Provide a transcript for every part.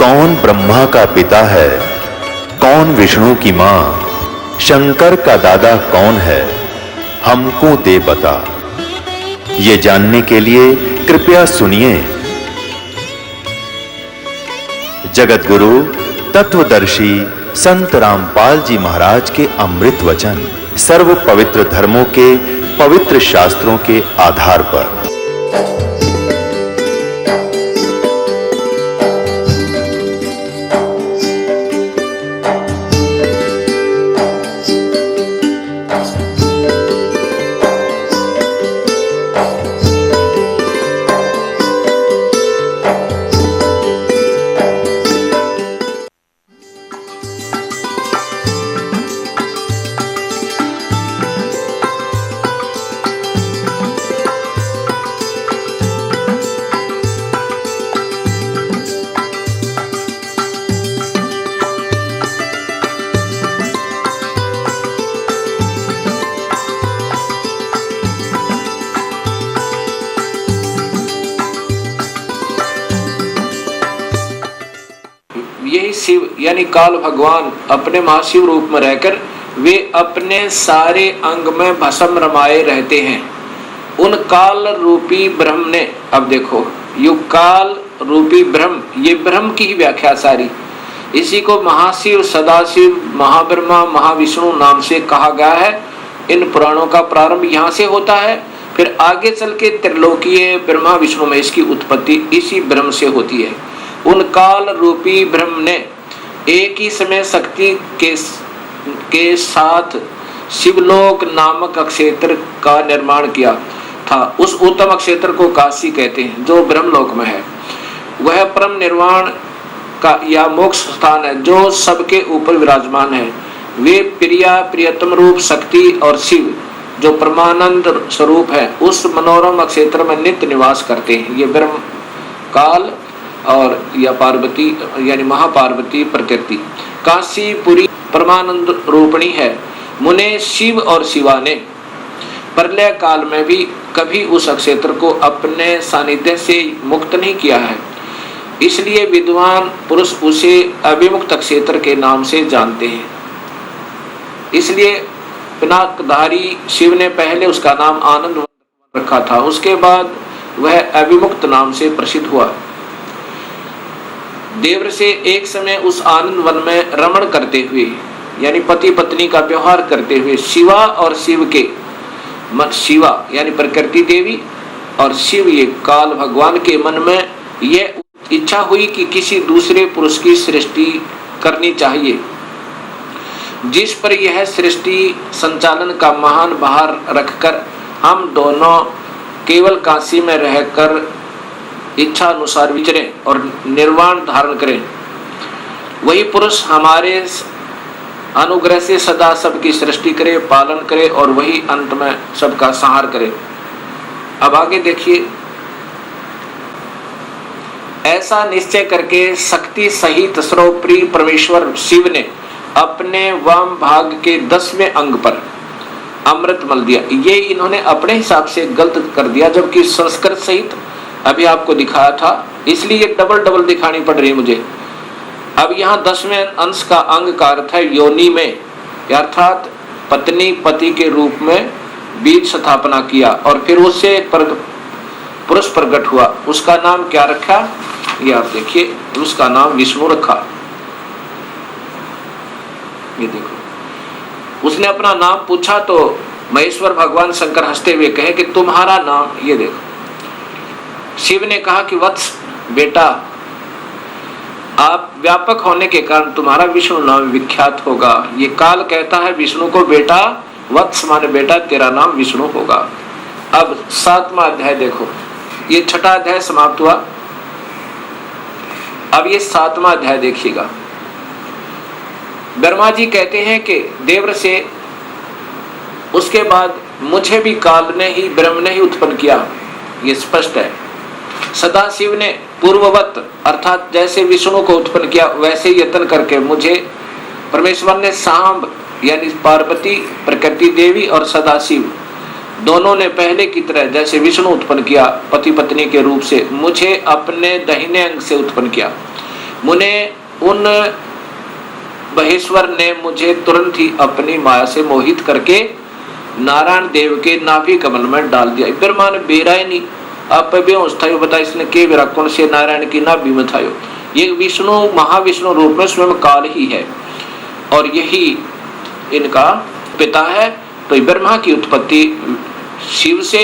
कौन ब्रह्मा का पिता है, कौन विष्णु की मां, शंकर का दादा कौन है, हमको दे बता। ये जानने के लिए कृपया सुनिए। जगत गुरु तत्वदर्शी संत रामपाल जी महाराज के अमृत वचन सर्व पवित्र धर्मों के पवित्र शास्त्रों के आधार पर। यही शिव यानी काल भगवान अपने महाशिव रूप में रहकर वे अपने सारे अंग में भस्म रमाए रहते हैं। उन काल रूपी ब्रह्म ने, अब देखो युग काल रूपी ब्रह्म, ये ब्रह्म की ही व्याख्या सारी, इसी को महाशिव, सदाशिव, महाब्रह्मा, महाविष्णु नाम से कहा गया है। इन पुराणों का प्रारंभ यहाँ से होता है, फिर आगे चल के त्रिलोकीय ब्रह्मा विष्णु में इसकी उत्पत्ति इसी ब्रह्म से होती है। उन काल रूपी ब्रह्म ने एक ही समय शक्ति के साथ शिवलोक नामक क्षेत्र का निर्माण किया था। उस उत्तम क्षेत्र को काशी कहते हैं, जो ब्रह्मलोक में है। वह परम निर्वाण का या मोक्ष स्थान है, जो सबके ऊपर विराजमान है। वे प्रिया प्रियतम रूप शक्ति और शिव जो परमानंद स्वरूप है, उस मनोरम क्षेत्र में नित्य निवास करते हैं। ये ब्रह्म काल और या पार्वती यानी महापार्वती प्रकृति काशीपुरी परमानंद रूपणी है। मुने शिव और शिवा ने प्रलय काल में भी कभी उस क्षेत्र को अपने सानिध्य से मुक्त नहीं किया है, इसलिए विद्वान पुरुष उसे अविमुक्त क्षेत्र के नाम से जानते हैं। इसलिए पिनाकधारी शिव ने पहले उसका नाम आनंद वन रखा था, उसके बाद वह अविमुक्त नाम से प्रसिद्ध हुआ। देवर से एक समय उस आनंद वन में रमण करते हुए यानी पति पत्नी का व्यवहार करते हुए शिवा और शिव के शिवा यानी प्रकृति देवी और शिव ये काल भगवान के मन में यह इच्छा हुई कि किसी दूसरे पुरुष की सृष्टि करनी चाहिए, जिस पर यह सृष्टि संचालन का महान भार रखकर हम दोनों केवल काशी में रहकर इच्छा अनुसार विचरें और निर्वाण धारण करें। वही पुरुष हमारे अनुग्रह से सदा सबकी सृष्टि करे, पालन करे और वही अंत में सबका संहार करे। अब आगे देखिए, ऐसा निश्चय करके शक्ति सहित सर्वप्रिय परमेश्वर शिव ने अपने वाम भाग के 10वें अंग पर अमृत मल दिया। ये इन्होंने अपने हिसाब से गलत कर दिया, जबकि संस्कृत सहित अभी आपको दिखाया था, इसलिए ये डबल दिखानी पड़ रही है मुझे। अब यहाँ 10वें अंश का अंग का अर्थ है योनि में, अर्थात पत्नी पति के रूप में बीज स्थापना किया और फिर उससे एक पुरुष प्रकट हुआ। उसका नाम क्या रखा, ये आप देखिए, उसका नाम विष्णु रखा। ये देखो, उसने अपना नाम पूछा तो महेश्वर भगवान शंकर हंसते हुए कहे कि तुम्हारा नाम, ये देखो, शिव ने कहा कि वत्स बेटा, आप व्यापक होने के कारण तुम्हारा विष्णु नाम विख्यात होगा। ये काल कहता है विष्णु को बेटा, वत्स माने बेटा, तेरा नाम विष्णु होगा। अब 7वां अध्याय देखो, ये 6ठा अध्याय समाप्त हुआ। अब ये 7वां अध्याय देखिएगा। ब्रह्मा जी कहते हैं कि देवर से उसके बाद मुझे भी काल ने ही, ब्रह्म ने ही उत्पन्न किया, ये स्पष्ट है। सदाशिव ने पूर्ववत अर्थात जैसे विष्णु को उत्पन्न किया वैसे यत्न करके मुझे परमेश्वर ने सांब यानी पार्वती, प्रकृति देवी और सदाशिव दोनों ने पहले की तरह जैसे विष्णु उत्पन्न किया पति पत्नी के रूप से, मुझे अपने दाहिने अंग से उत्पन्न किया। मुने उन महेश्वर ने मुझे तुरंत ही अपनी माया से मोहित करके नारायण देव के नाभि कमल में डाल दिया। ब्रह्मा ने बेरा ही नहीं, आप बेहोश था बता इसने के बेरा कौन से नारायण की नाभि में था। ये विष्णु महाविष्णु रूप में स्वयं काल ही है और यही इनका पिता है। तो ब्रह्मा की उत्पत्ति शिव से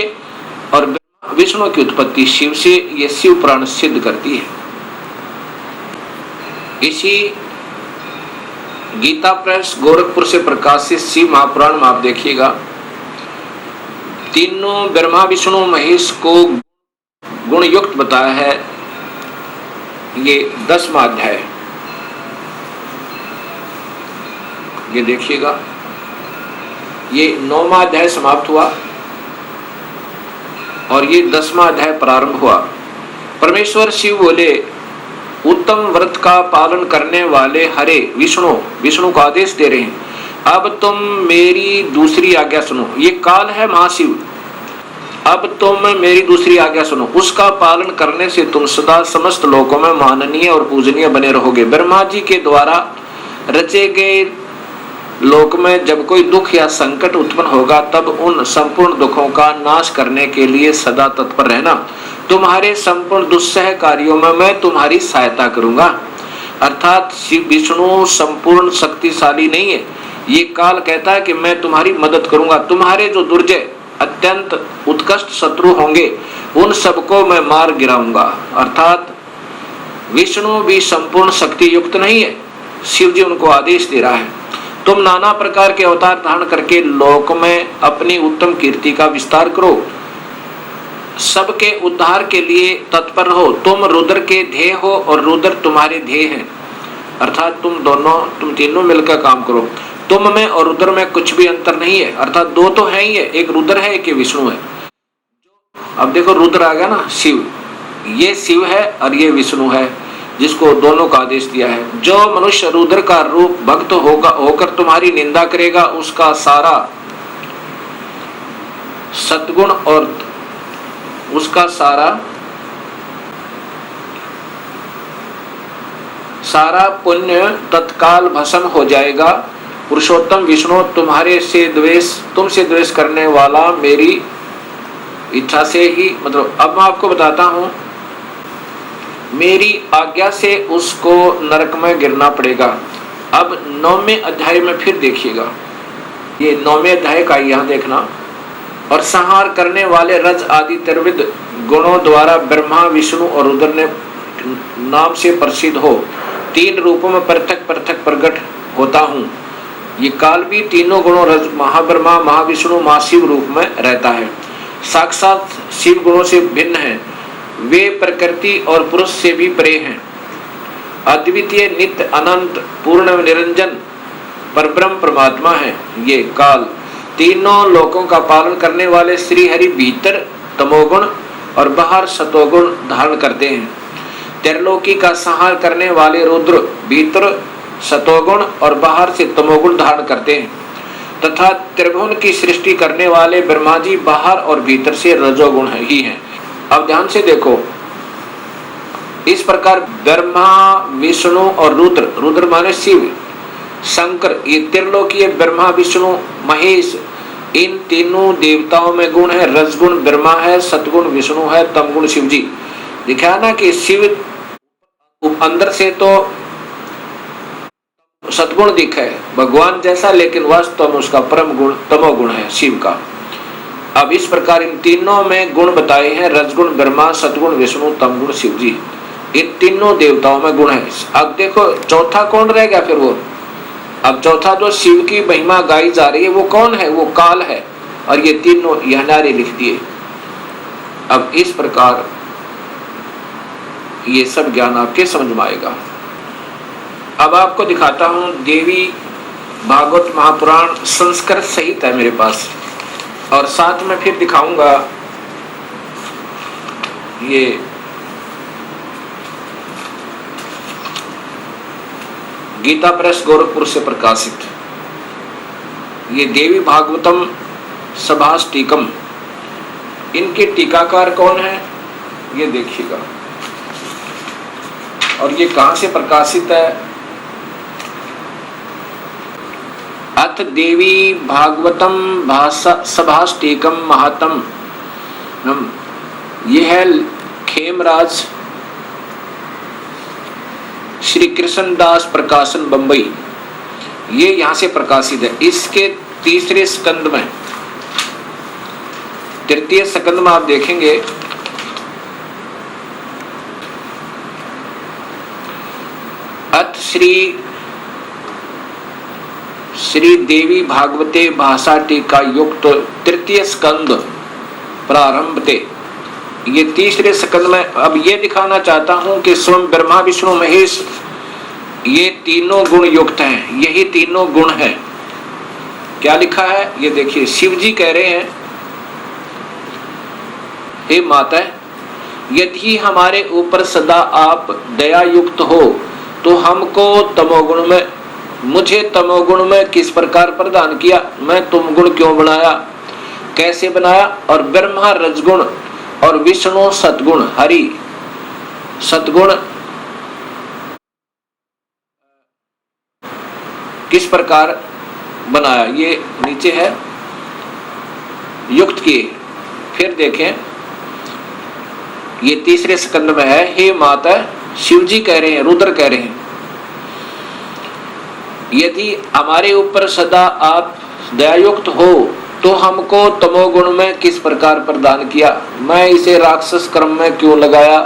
और विष्णु की उत्पत्ति शिव से, ये शिव पुराण सिद्ध करती है। इसी गीता प्रेस गोरखपुर से प्रकाशित शिव महापुराण में आप देखिएगा, तीनों ब्रह्मा विष्णु महेश को गुण युक्त बताया है। ये 10वां अध्याय, ये देखिएगा, ये 9वां अध्याय समाप्त हुआ और ये 10वां अध्याय प्रारंभ हुआ। परमेश्वर शिव बोले, उत्तम व्रत का पालन करने वाले हरे विष्णु को आदेश दे रहे हैं, अब तुम मेरी दूसरी आज्ञा सुनो। ये काल है महाशिव, अब तुम मेरी दूसरी आज्ञा सुनो, उसका पालन करने से तुम सदा समस्त लोकों में माननीय और पूजनीय बने रहोगे। ब्रह्मा जी के द्वारा रचे गए लोक में जब कोई दुख या संकट उत्पन्न होगा तब उन संपूर्ण दुखों का नाश करने के लिए सदा तत्पर रहना। तुम्हारे संपूर्ण दुस्सह कार्यों में मैं तुम्हारी सहायता करूंगा। अर्थात शिव विष्णु संपूर्ण शक्तिशाली नहीं है, ये काल कहता है कि मैं तुम्हारी मदद करूंगा। तुम्हारे जो दुर्जय अत्यंत उत्कृष्ट शत्रु होंगे उन सबको मैं मार गिराऊंगा। अर्थात विष्णु भी संपूर्ण शक्ति युक्त नहीं है, शिव जी उनको आदेश दे रहा है, तुम नाना प्रकार के अवतार धारण करके लोक में अपनी उत्तम कीर्ति का विस्तार करो, सबके उद्धार के लिए तत्पर हो। तुम रुद्र के ध्येय हो और रुद्र तुम्हारे ध्येय हैं। अर्थात तुम तीनों मिलकर काम करो। तुम में और रुद्र में कुछ भी अंतर नहीं है, अर्थात दो तो है ही है, एक रुद्र है एक विष्णु है। अब देखो रुद्र आ गया ना, शिव, ये शिव है और ये विष्णु है जिसको दोनों का आदेश दिया है। जो मनुष्य रुद्र का रूप भक्त होकर तुम्हारी निंदा करेगा उसका सारा सद्गुण और उसका सारा पुण्य तत्काल भस्म हो जाएगा। पुरुषोत्तम विष्णु तुमसे द्वेष करने वाला मेरी इच्छा से ही, मतलब अब मैं आपको बताता हूं, मेरी आज्ञा से उसको नरक में गिरना पड़ेगा। अब 9वें अध्याय में फिर देखिएगा, ये 9वें अध्याय का यहाँ देखना। और संहार करने वाले रज आदि त्रिविध गुणों द्वारा ब्रह्मा विष्णु और रुद्र ने नाम से प्रसिद्ध हो 3 रूपों में पृथक पृथक प्रकट होता हूँ। ये काल भी तीनों गुणों रज महाब्रह्मा महाविष्णु महाशिव रूप में रहता है, साक्षात शिव गुणों से भिन्न है। वे प्रकृति और पुरुष से भी परे हैं, अद्वितीय नित्य अनंत पूर्ण निरंजन परब्रह्म परमात्मा है। ये काल तीनों लोकों का पालन करने वाले श्री हरि भीतर तमोगुण और बाहर सतोगुण धारण करते हैं। त्रिलोकी का संहार करने वाले रुद्र भीतर सतोगुण और बाहर से तमोगुण धारण करते हैं, तथा त्रिभुवन की सृष्टि करने वाले ब्रह्मा जी बाहर और भीतर से रजोगुण ही हैं। अब ध्यान से देखो, इस प्रकार ब्रह्मा विष्णु और रुद्र माने शिव शंकर, ये त्रिलोकीय ब्रह्मा विष्णु महेश, इन तीनों देवताओं में गुण है। रजगुण ब्रह्मा है, सतगुण विष्णु है, तमगुण शिव जी। दिखा ना कि शिव अंदर से तो सतगुण दिखा है भगवान जैसा, लेकिन वास्तव में उसका परम गुण तमोगुण है शिव का। अब इस प्रकार इन तीनों में गुण बताए हैं, रजगुण ब्रह्मा, सतगुण विष्णु, तमगुण शिव जी। इन तीनों देवताओं में गुण है। अब देखो चौथा कौन रह गया फिर वो, अब चौथा जो शिव की महिमा गाई जा रही है वो कौन है, वो काल है। और ये तीनों यह नारे लिख दिए। अब इस प्रकार ये सब ज्ञान आपके समझ में आएगा। अब आपको दिखाता हूं, देवी भागवत महापुराण संस्कृत सहित है मेरे पास, और साथ में फिर दिखाऊंगा ये गीता प्रेस गोरखपुर से प्रकाशित ये देवी भागवतम सभास टीकम। इनके टीकाकार कौन है ये देखिएगा। और ये कहाँ से प्रकाशित है? अथ देवी भागवतम भाषा सभाष्टेकम महातम, यह है खेमराज श्री कृष्णदास प्रकाशन बंबई, ये यहां से प्रकाशित है। इसके तीसरे स्कंद में, तृतीय स्कंद में आप देखेंगे अथ श्री देवी भागवते भाषा टीका युक्त तृतीय स्कंद प्रारंभ थे। ये तीसरे स्कंद में अब ये दिखाना चाहता हूं कि स्वयं ब्रह्मा विष्णु महेश ये तीनों गुण युक्त हैं। यही तीनों गुण है। क्या लिखा है ये देखिए, शिव जी कह रहे हैं, हे माता, यदि हमारे ऊपर सदा आप दया युक्त हो तो हमको तमोगुण में, मुझे तमोगुण में किस प्रकार प्रदान किया, मैं तुम गुण क्यों बनाया, कैसे बनाया, और ब्रह्मा रजगुण और विष्णु सतगुण, हरि सतगुण किस प्रकार बनाया, ये नीचे है युक्त किए। फिर देखें ये तीसरे स्कंद में है, हे माता, शिव जी कह रहे हैं, रुद्र कह रहे हैं, यदि हमारे ऊपर सदा आप दयायुक्त हो तो हमको तमोगुण में किस प्रकार प्रदान किया, मैं इसे राक्षस कर्म में क्यों लगाया,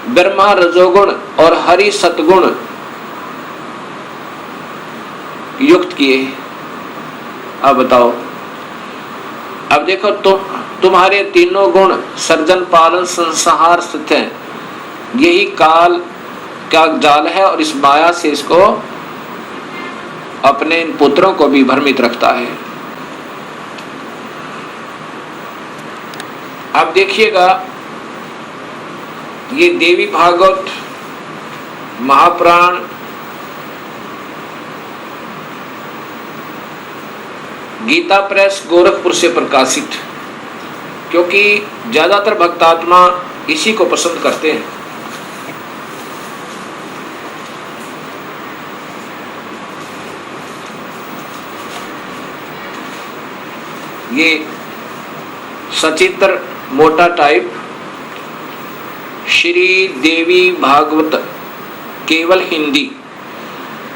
ब्रह्मा रजोगुण और हरि सतगुण युक्त किए। अब बताओ, अब देखो तुम्हारे तीनों गुण सर्जन पालन संहार स्थित हैं। यही काल का जाल है और इस माया से इसको अपने इन पुत्रों को भी भ्रमित रखता है। अब देखिएगा ये देवी भागवत महापुराण गीता प्रेस गोरखपुर से प्रकाशित, क्योंकि ज्यादातर भक्तात्मा इसी को पसंद करते हैं। ये सचित्र मोटा टाइप श्री देवी भागवत केवल हिंदी,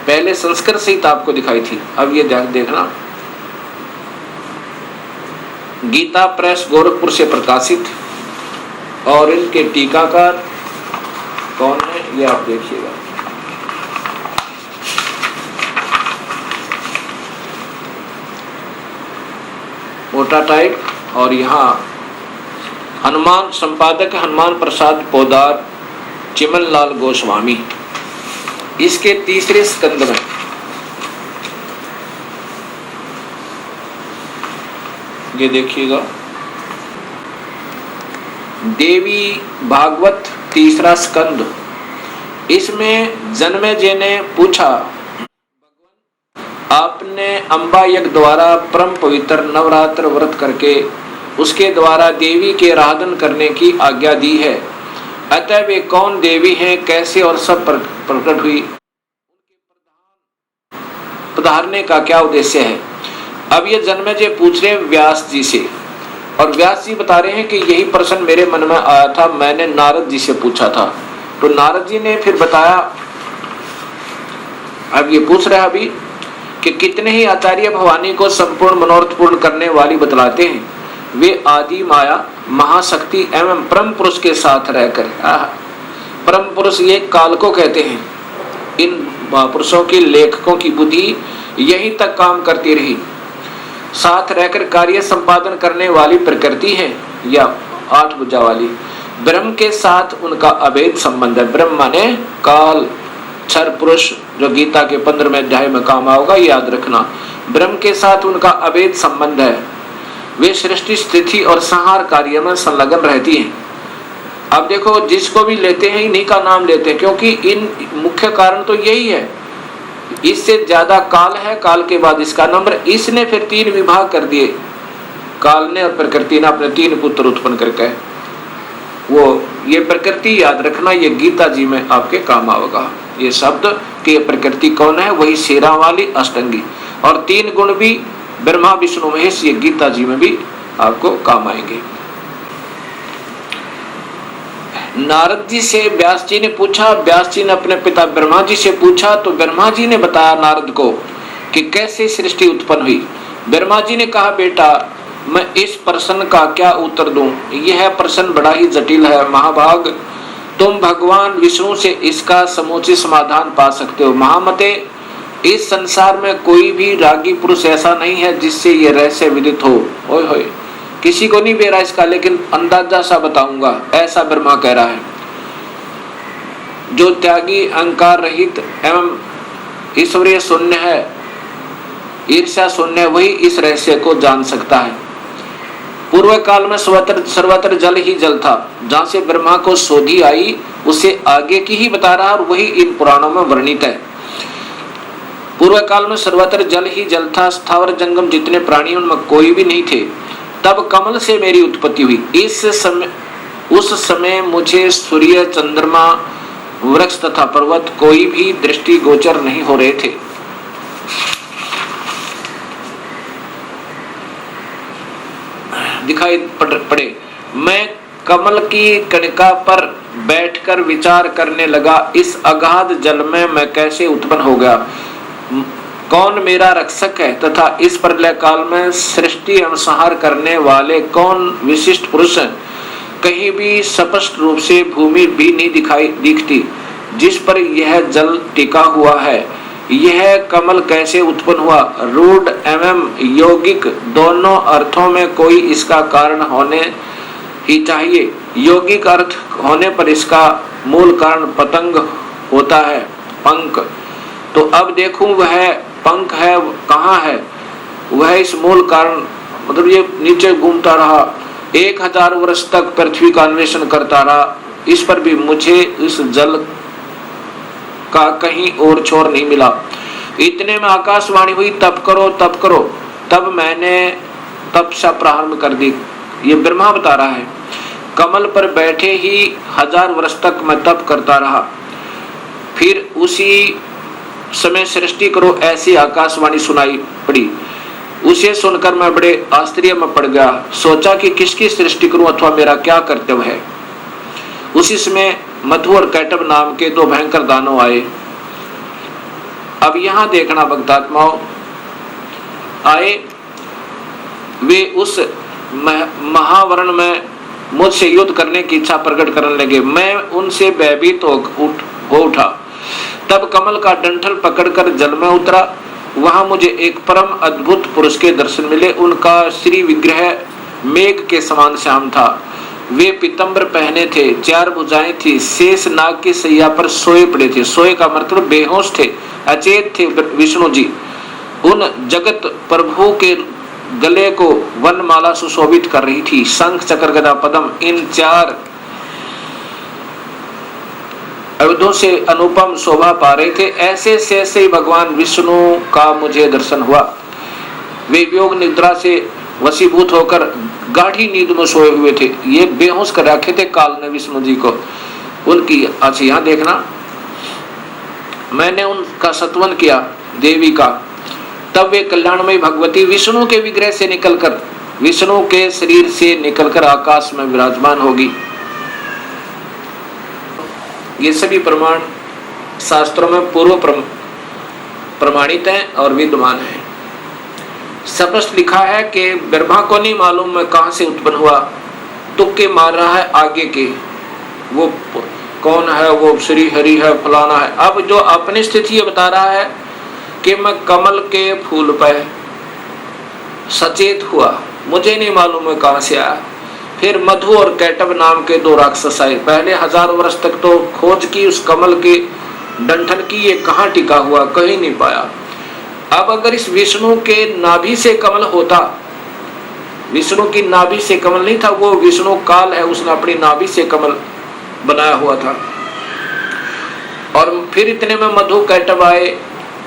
पहले संस्कृत सहित आपको दिखाई थी, अब ये देखना गीता प्रेस गोरखपुर से प्रकाशित, और इनके टीकाकार कौन है ये आप देखिएगा। मोटा टाइप, और यहाँ हनुमान संपादक हनुमान प्रसाद पोदार चिमन लाल गोस्वामी, इसके तीसरे स्कंद में ये देखिएगा देवी भागवत तीसरा स्कंद। इसमें जन्मेजय ने पूछा, आपने अम्बा यज्ञ द्वारा परम पवित्र नवरात्र व्रत करके उसके द्वारा देवी के आराधन करने की आज्ञा दी है, अतः वे कौन देवी हैं, कैसे और सब प्रकट हुई, पधारने का क्या उद्देश्य है। अब ये जन्मेजय पूछ रहे हैं व्यास जी से, और व्यास जी बता रहे हैं कि यही प्रश्न मेरे मन में आया था, मैंने नारद जी से पूछा था। तो नारद जी ने फिर बताया, अब ये पूछ रहा है अभी कि कितने ही आचार्य भवानी को संपूर्ण मनोरथ पूर्ण करने वाली बतलाते हैं, वे आदि माया महाशक्ति एवं परम पुरुष के साथ रहकर, परम पुरुष ये काल को कहते हैं, इन महापुरुषों के लेखकों की बुद्धि यही तक काम करती रही, साथ रहकर कार्य संपादन करने वाली प्रकृति है या 8 भुजा वाली, ब्रह्म के साथ उनका अभेद संबंध है। ब्रह्म माने काल, क्षर पुरुष, जो गीता के 15वें अध्याय में काम आओगा, याद रखना, ब्रह्म के साथ उनका अभेद संबंध है। वे सृष्टि स्थिति और संहार कार्य में संलग्न रहती हैं। अब देखो जिसको भी लेते हैं इन्हीं का नाम लेते हैं, क्योंकि इन मुख्य कारण तो यही है, इससे ज्यादा काल है, काल के बाद इसका नंबर, इसने फिर 3 विभाग कर दिए, काल ने और प्रकृति ने अपने 3 पुत्र उत्पन्न करके, वो ये प्रकृति याद रखना, ये गीता जी में आपके काम आएगा। ये शब्द कि प्रकृति कौन है, वही शेरा वाली अष्टंगी, और 3 गुण भी ब्रह्मा विष्णु महेश, ये गीता जी में भी आपको काम आएंगे। नारद जी से व्यास जी ने पूछा, व्यास जी ने अपने पिता ब्रह्मा जी से पूछा, तो ब्रह्मा जी ने बताया नारद को कि कैसे सृष्टि उत्पन्न हुई। ब्रह्मा जी ने कहा, बेटा मैं इस प्रश्न का क्या उत्तर दूं, यह प्रश्न बड़ा ही जटिल है महाभाग, तुम भगवान विष्णु से इसका समुचित समाधान पा सकते हो। महामते, इस संसार में कोई भी रागी पुरुष ऐसा नहीं है जिससे ये रहस्य विदित हो। ओए होए, किसी को नहीं बेरा इसका, लेकिन अंदाजा सा बताऊंगा, ऐसा ब्रह्मा कह रहा है। जो त्यागी, अहंकार रहित एवं ईश्वरीय शून्य है, ईर्ष्या शून्य, वही इस रहस्य को जान सकता है। पूर्व काल में सर्वत्र जल ही जल था, जहां से ब्रह्मा को शोधी आई उसे आगे की ही बता रहा, और वही इन पुराणों में वर्णित है। पूर्व काल में सर्वत्र जल ही जल था, स्थावर जंगम जितने प्राणी उनमें कोई भी नहीं थे। तब कमल से मेरी उत्पत्ति हुई। उस समय मुझे सूर्य, चंद्रमा, वृक्ष तथा पर्वत कोई भी दृष्टि गोचर नहीं हो रहे थे। दिखाई पड़े। मैं कमल की कणिका पर बैठकर विचार करने लगा, इस अगाध जल में मैं कैसे उत्पन्न हो गया, कौन मेरा रक्षक है, तथा इस प्रलय काल में सृष्टि अनुसंहार करने वाले कौन विशिष्ट पुरुष हैं। कहीं भी स्पष्ट रूप से भूमि भी नहीं दिखती जिस पर यह जल टिका हुआ है। यह कमल कैसे उत्पन्न हुआ, रूढ़ एवं यौगिक दोनों अर्थों में कोई इसका कारण होने ही चाहिए। यौगिक अर्थ होने पर इसका मूल कारण पतंग होता है, पंख। तो अब देखूं वह पंख है कहाँ है, वह इस मूल कारण, मतलब ये नीचे घूमता रहा, 1000 वर्ष तक पृथ्वी का अन्वेषण करता रहा, इस पर भी मुझे इस जल का कहीं और छोर नहीं मिला। इतने में आकाशवाणी हुई, तप करो तप करो। तब मैंने तपस्या प्रारंभ कर दी। ये ब्रह्मा बता रहा है। कमल पर बैठे ही 1000 वर्ष तक मैं तप करता रहा। फिर उसी समय सृष्टि करो, ऐसी आकाशवाणी सुनाई पड़ी। उसे सुनकर मैं बड़े आश्चर्य में पड़ गया। सोचा कि किसकी सृष्टि करूं अथवा मेरा क्या कर्तव्य है। उसी समय मधु और कैटब नाम के 2 भयंकर दानव आए। अब यहां देखना भक्तात्माओं, आए वे उस महावरण में मुझसे युद्ध करने की इच्छा प्रकट करने लगे। मैं उनसे भयभीत हो उठा। तब कमल का डंठल पकड़कर जल में उतरा। वहां मुझे एक परम अद्भुत पुरुष के दर्शन मिले। उनका श्री विग्रह मेघ के समान श्याम था। वे पीतंबर पहने थे, 4 भुजाएं थी, शेष नाग की सैया पर सोए पड़े थे। सोए का मतलब बेहोश थे, अचेत थे विष्णु जी। उन जगत प्रभु के गले को वनमाला सुशोभित कर रही थी। शंख, चक्र, गदा, पद्म, इन 4 अवधों से अनुपम शोभा पा रहे थे। ऐसे से भगवान विष्णु का मुझे दर्शन हुआ। वे योग निद्रा से वशीभूत होकर गाढ़ी नींद में सोए हुए थे। ये बेहोश कर रखे थे काल ने विष्णु जी को। उनकी अच्छा यहाँ देखना, मैंने उनका सत्वन किया देवी का। तब वे कल्याणमयी भगवती विष्णु के विग्रह से निकलकर, विष्णु के शरीर से निकलकर आकाश में विराजमान होगी। ये सभी प्रमाण शास्त्रों में पूर्व प्रमाणित हैं और विद्यमान हैं। स्पष्ट लिखा है कि ब्रह्मा को नहीं मालूम मैं कहां से उत्पन्न हुआ, तुक्के मार रहा है आगे के, वो कौन है, वो श्री हरि है, फलाना है। अब जो अपनी स्थिति ये बता रहा है कि मैं कमल के फूल पर सचेत हुआ, मुझे नहीं मालूम मैं कहां से आया। फिर मधु और कैटब नाम के 2 राक्षस आए। पहले 1000 वर्ष तक तो खोज की उस कमल के डंठल की, ये कहां टिका हुआ, कहीं नहीं पाया। अब अगर इस विष्णु के नाभि से कमल होता, विष्णु की नाभि से कमल नहीं था, वो विष्णु काल है, उसने अपनी नाभि से कमल बनाया हुआ था। और फिर इतने में मधु कैटब आए,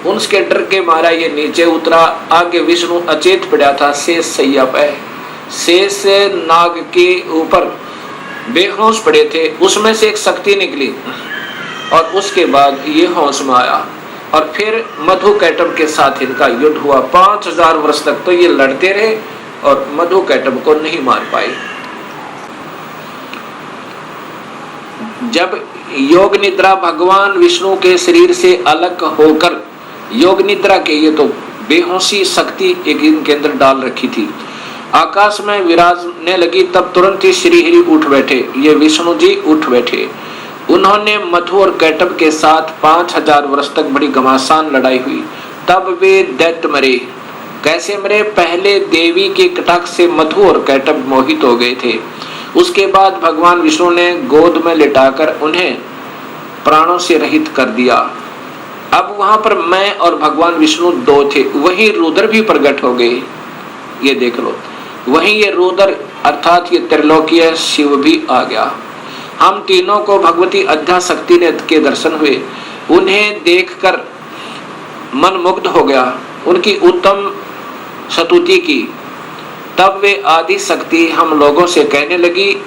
उनके डर के मारा ये नीचे उतरा। आगे विष्णु अचेत पड़ा था शेष सैया पे, शेष नाग के ऊपर बेहोश पड़े थे, उसमें से एक शक्ति निकली और उसके बाद ये होश में आया और फिर मधु कैटभ के साथ इनका युद्ध हुआ। 5000 वर्ष तक तो ये लड़ते रहे और मधु कैटभ को नहीं मार पाए। जब योग निद्रा भगवान विष्णु के शरीर से अलग होकर योग निद्रा के, ये तो बेहोशी शक्ति एक इनके अंदर डाल रखी थी, आकाश में विराजने लगी, तब तुरंत ही श्री हरि उठ बैठे, ये विष्णु जी उठ बैठे। उन्होंने मधु और कैटभ के साथ 5000 वर्ष तक बड़ी घमासान लड़ाई हुई। तब वे दैत्य मरे। कैसे मरे? पहले देवी के कटाक्ष से मधु और कैटभ मोहित हो गए थे। उसके बाद भगवान विष्णु ने गोद में लिटाकर उन्हें प्राणों से रहित कर दिया। अब वहां पर मैं और भगवान विष्णु दो थे, वही रुद्र भी प्रकट हो गए। ये देख लो, वहीं ये रुद्र अर्थात ये त्रिलोकीय शिव भी आ गया। हम तीनों को भगवती अध्याशक्ति ने के दर्शन हुए। उन्हें देखकर मन मुग्ध हो गया, उनकी उत्तम स्तुति की। तब वे आदि शक्ति हम लोगों से कहने लगी।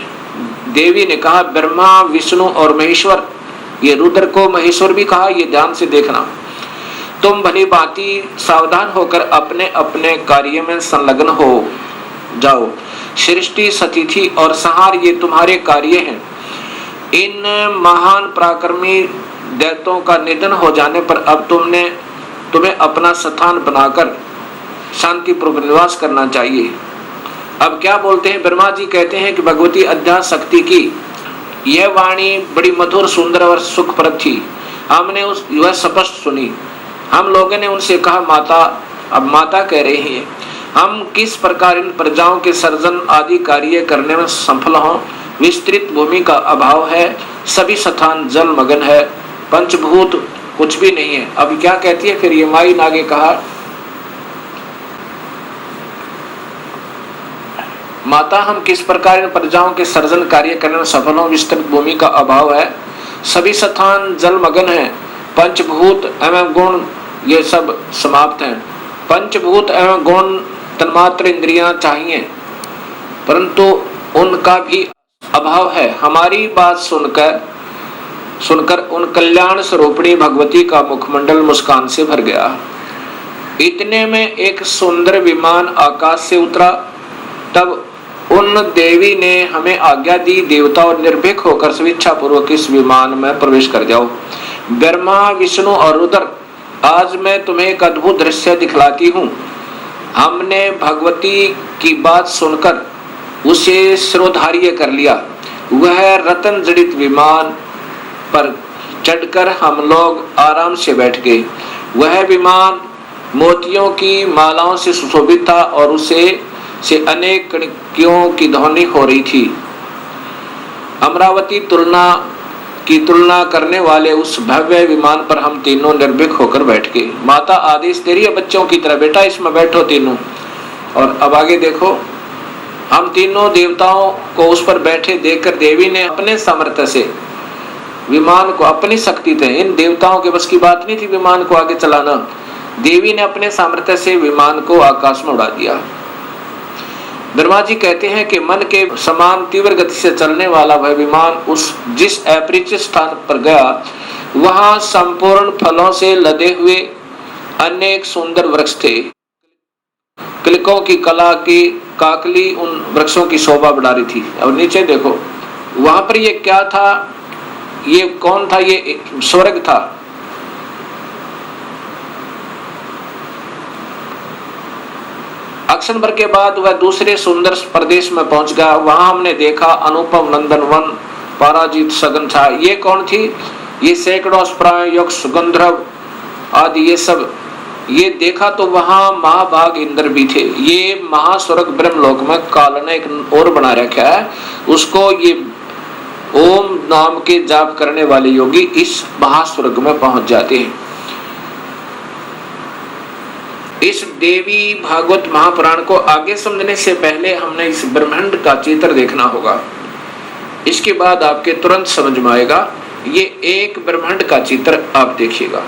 देवी ने कहा, ब्रह्मा विष्णु और महेश्वर, ये रुद्र को महेश्वर भी कहा, ये ध्यान से देखना, तुम भली भांति सावधान होकर अपने अपने कार्य में संलग्न हो जाओ। सृष्टि, स्थिति और संहार ये तुम्हारे कार्य हैं। इन महान पराक्रमी दैत्यों का निधन हो जाने पर अब तुम्हें अपना स्थान बनाकर शांतिपूर्वक निवास करना चाहिए। अब क्या बोलते हैं? ब्रह्मा जी कहते हैं कि भगवती अध्याशक्ति की यह वाणी बड़ी मधुर, सुंदर और सुखप्रद थी। हमने वह स्पष्ट सुनी। हम लोगों ने उनसे कहा, माता, अब माता कह रही हैं, हम किस प्रकार इन प्रजाओं के सर्जन आदि कार्य करने में सफल हों। विस्तृत भूमि का अभाव है, सभी स्थान जल मगन है, पंचभूत कुछ भी नहीं है। अब क्या कहती है फिर ये माई ने आगे कहा, माता, हम किस प्रकार इन प्रजाओं के सर्जन कार्य करने में सफल हों। विस्तृत भूमि का अभाव है, सभी स्थान जल मगन है, पंचभूत एवं गुण ये सब समाप्त हैं। पंचभूत एवं गुण तन्मात्र इंद्रियां चाहिए, परंतु उनका भी अभाव है। हमारी बात सुनकर उन कल्याण स्वरूपिणी भगवती का मुखमंडल मुस्कान से भर गया। इतने में एक सुंदर विमान आकाश से उतरा। तब उन देवी ने हमें आज्ञा दी, देवता और निर्भीक होकर स्वेच्छा पूर्वक इस विमान में प्रवेश कर जाओ। ब्रह्मा विष्णु और रुद्र, आज मैं तुम्हें एक अद्भुत दृश्य दिखलाती हूँ। हमने भगवती की बात सुनकर उसे शिरोधार्य कर लिया। वह रतन जड़ित विमान पर चढ़कर हम लोग आराम से बैठ गए। वह विमान मोतियों की मालाओं से सुशोभित था और उसे से अनेक कणियों की ध्वनि हो रही थी। अमरावती की तुलना करने वाले उस भव्य विमान पर हम तीनों निर्भीक होकर बैठ गए। माता आदेश दे रही है बच्चों की तरह, बेटा इसमें बैठो तीनों। और अब आगे देखो, हम तीनों देवताओं को उस पर बैठे देखकर देवी ने अपने सामर्थ्य से विमान को, अपनी शक्ति थे, इन देवताओं के बस की बात नहीं थी विमान को आगे चलाना, देवी ने अपने सामर्थ्य से विमान को आकाश में उड़ा दिया। ब्रह्मा जी कहते हैं कि मन के समान तीव्र गति से चलने वाला वह विमान जिस अपरिचित स्थान पर गया, वहां संपूर्ण फलों से लदे हुए अनेक सुंदर वृक्ष थे। किलकों की कला की काकली उन वृक्षों की शोभा बढ़ा रही थी। और नीचे देखो, वहां पर ये क्या था? ये कौन था? ये स्वर्ग था। अक्षण भर के बाद वह दूसरे सुंदर प्रदेश में पहुंच गया। वहां हमने देखा अनुपम नंदन वन, पराजित सघन छा। ये कौन थी? ये सैकड़ों यक्ष, गंधर्व आदि ये सब। ये देखा तो वहां महाभाग इंद्र भी थे। ये महास्वर्ग ब्रह्मलोक में काल ने एक और बना रखा है, उसको ये ओम नाम के जाप करने वाले योगी इस महास्वर्ग में पहुंच जाते हैं। इस देवी भागवत महापुराण को आगे समझने से पहले हमने इस ब्रह्मांड का चित्र देखना होगा। इसके बाद आपके तुरंत समझ में आएगा। ये एक ब्रह्मांड का चित्र आप देखिएगा।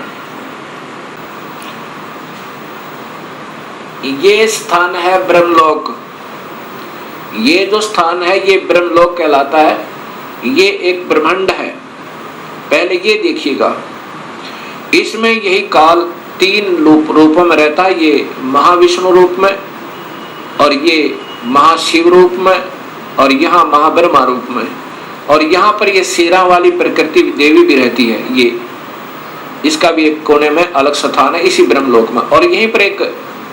ये स्थान है ब्रह्मलोक। ये जो स्थान है ये ब्रह्मलोक कहलाता है। ये एक ब्रह्मांड है। पहले ये देखिएगा, इसमें यही काल तीन रूपों में रहता है। ये महाविष्णु रूप में, और ये महाशिव रूप में, और यहाँ महाब्रह्मा रूप में, और यहाँ पर ये शेरा वाली प्रकृति देवी भी रहती है। ये इसका भी एक कोने में अलग स्थान है इसी ब्रह्मलोक में। और यहीं पर एक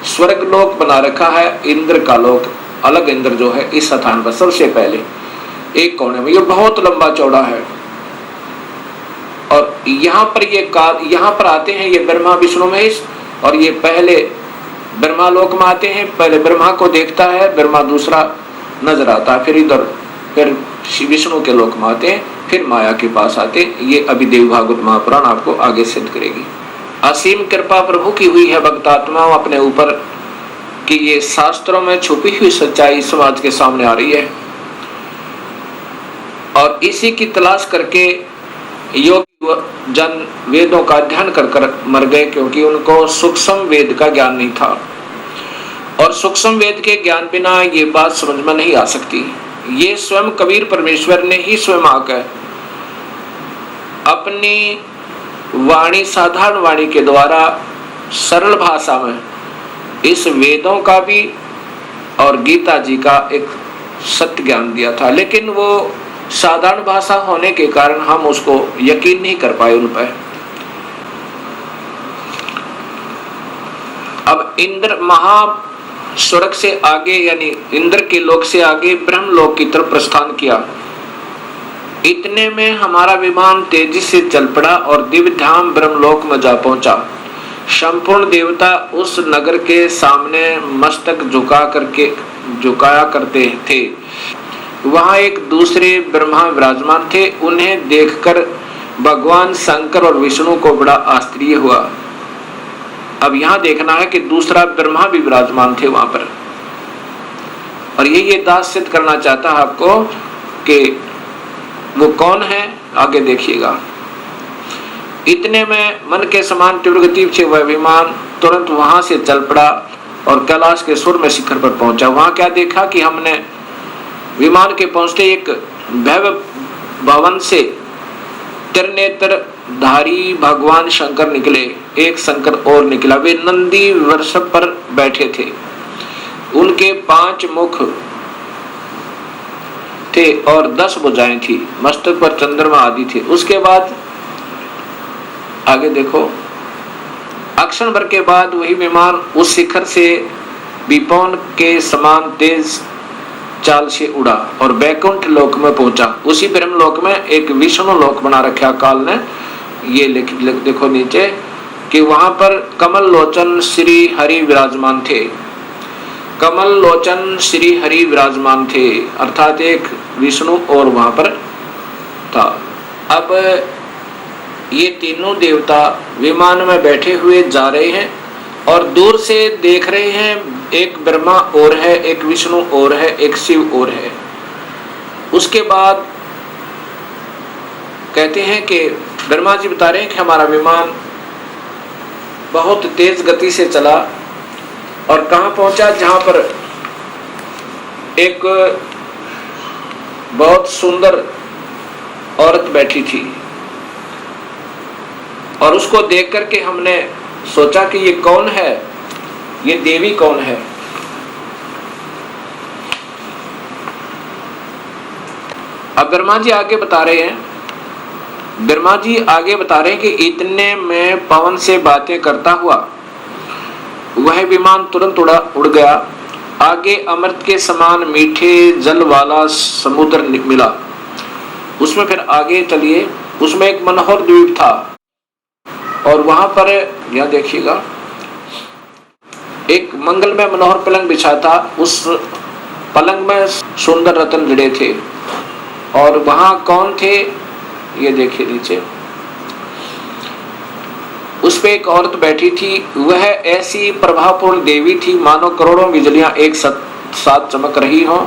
स्वर्ग लोक बना रखा है, इंद्र का लोक, अलग इंद्र जो है इस स्थान पर सबसे पहले एक कोने में। ये बहुत लंबा चौड़ा है। और यहाँ पर ये काल, यहाँ पर आते हैं ये ब्रह्मा विष्णु महेश, और ये पहले ब्रह्मा लोक में आते हैं। पहले ब्रह्मा को देखता है, ब्रह्मा दूसरा नजर आता है, फिर इधर फिर विष्णु के लोक में आते हैं, फिर माया के पास आते हैं। ये अभी देव भागवत महापुराण आपको आगे सिद्ध करेगी। असीम कृपा प्रभु की हुई है भक्तात्माओं अपने ऊपर कि ये शास्त्रों में छुपी हुई सच्चाई समाज के सामने आ रही है, और इसी की तलाश करके योग जन वेदों का अध्ययन कर कर मर गए, क्योंकि उनको सूक्ष्म वेद का ज्ञान नहीं था। और सूक्ष्म वेद के ज्ञान बिना ये बात समझ में नहीं आ सकती। ये स्वयं कबीर परमेश्वर ने ही स्वयं आकर अपनी वाणी, साधारण वाणी के द्वारा सरल भाषा में इस वेदों का भी और गीता जी का एक सत्य ज्ञान दिया था। लेकिन वो साधारण भाषा होने के कारण हम उसको यकीन नहीं कर पाए उन पर। अब इंद्र महा स्वर्ग से आगे, यानी इंद्र के लोक से आगे ब्रह्मलोक की तरफ प्रस्थान किया। इतने में हमारा विमान तेजी से चल पड़ा और दिव्य धाम ब्रह्मलोक में जा पहुंचा। संपूर्ण देवता उस नगर के सामने मस्तक झुकाया करते थे। वहां एक दूसरे ब्रह्मा विराजमान थे। उन्हें देखकर भगवान शंकर और विष्णु को बड़ा आश्चर्य हुआ। अब यहाँ देखना है कि दूसरा ब्रह्मा भी विराजमान थे वहां पर, और ये दास सिद्ध करना चाहता है आपको कि वो कौन है, आगे देखिएगा। इतने में मन के समान तीव्र गति से वह विमान तुरंत वहां से चल पड़ा और कैलाश के सुर में शिखर पर पहुंचा। वहां क्या देखा कि हमने विमान के पहुंचते एक भव्य भवन से त्रिनेत्र धारी भगवान शंकर निकले। एक शंकर और निकला। वे नंदी वृषभ पर बैठे थे। उनके 5 मुख थे और 10 भुजाएं थी। मस्तक पर चंद्रमा आदि थे। उसके बाद आगे देखो, अक्षण भर के बाद वही विमान उस शिखर से विपौन के समान तेज चाल से उड़ा और बैकुंठ लोक में पहुंचा। उसी ब्रह्म लोक में एक विष्णु लोक बना रखा काल ने। ये देखो नीचे कि वहां पर कमल लोचन श्री हरि विराजमान थे। कमल लोचन श्री हरि विराजमान थे, अर्थात एक विष्णु और वहां पर था। अब ये तीनों देवता विमान में बैठे हुए जा रहे हैं और दूर से देख रहे हैं। एक ब्रह्मा और है, एक विष्णु और है, एक शिव और है। उसके बाद कहते हैं कि ब्रह्मा जी बता रहे हैं कि हमारा विमान बहुत तेज गति से चला और कहाँ पहुंचा, जहां पर एक बहुत सुंदर औरत बैठी थी। और उसको देख करके हमने सोचा कि ये कौन है, ये देवी कौन है। अब ब्रह्मा जी आगे बता रहे हैं, कि इतने में पवन से बातें करता हुआ वह विमान तुरंत उड़ गया। आगे अमृत के समान मीठे जल वाला समुद्र मिला। उसमें फिर आगे चलिए, उसमें एक मनोहर द्वीप था और वहां पर यह देखिएगा एक मंगलमय मनोहर पलंग बिछा था। उस पलंग में सुंदर रत्न जड़े थे। और वहां कौन थे, ये देखिए नीचे, उस पे एक औरत बैठी थी। वह ऐसी प्रभावपूर्ण देवी थी मानो करोड़ों बिजलियां एक साथ चमक रही हों।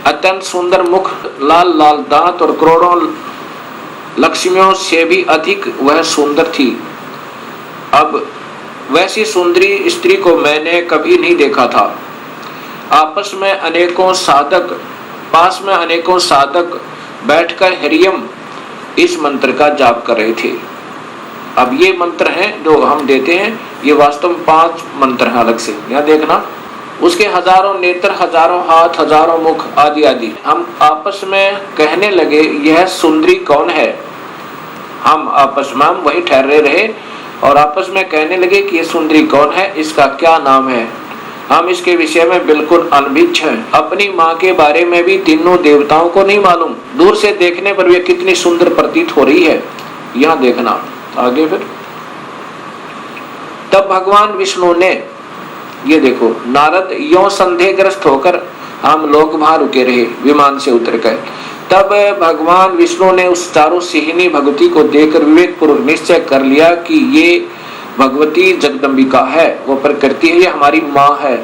अत्यंत सुंदर मुख, लाल लाल दांत और करोड़ों लक्ष्मियों से भी अधिक वह सुंदर थी। अब वैसी सुंदरी स्त्री को मैंने कभी नहीं देखा था। पास में अनेकों साधक बैठकर हरियम इस मंत्र का जाप कर रहे थे। अब ये मंत्र हैं जो हम देते हैं, ये वास्तव में 5 मंत्र हैं अलग से, यहाँ देखना। उसके हजारों नेत्र, हजारों हाथ, हजारों मुख आदि आदि। हम आपस में कहने लगे यह सुंदरी कौन है। हम आपस में हम वही ठहरे रहे और आपस में कहने लगे कि ये सुंदरी कौन है, इसका क्या नाम है। हम इसके विषय में बिल्कुल अनभिज्ञ हैं। अपनी माँ के बारे में भी तीनों देवताओं को नहीं मालूम। दूर से देखने पर वे कितनी सुंदर प्रतीत हो रही है। यहाँ देखना आगे फिर। तब भगवान विष्णु ने, ये देखो, नारद यों संदेहग्रस्त होकर, हम लोग वहां रुके रहे विमान से उतर कर। तब भगवान विष्णु ने उस चारों सिहिनी भगवती को देखकर विवेक पूर्वक निश्चय कर लिया कि ये भगवती जगदम्बिका है, वो प्रकृति है, ये हमारी माँ है।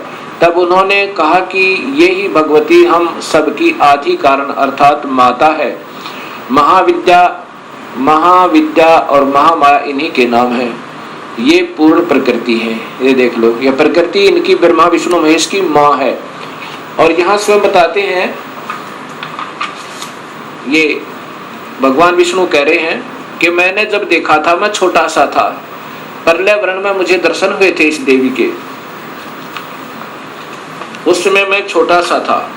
तब उन्होंने कहा कि ये ही भगवती हम सबकी आदि कारण अर्थात माता है। महाविद्या और महामाया इन्हीं के नाम है। ये पूर्ण प्रकृति है। ये देख लो, ये प्रकृति इनकी ब्रह्मा विष्णु महेश की माँ है। और यहाँ स्वयं बताते हैं, ये भगवान विष्णु कह रहे हैं कि मैंने जब देखा था, मैं छोटा सा था, प्रलय वर्ण में मुझे दर्शन हुए थे इस देवी के। उस समय मैं छोटा सा था।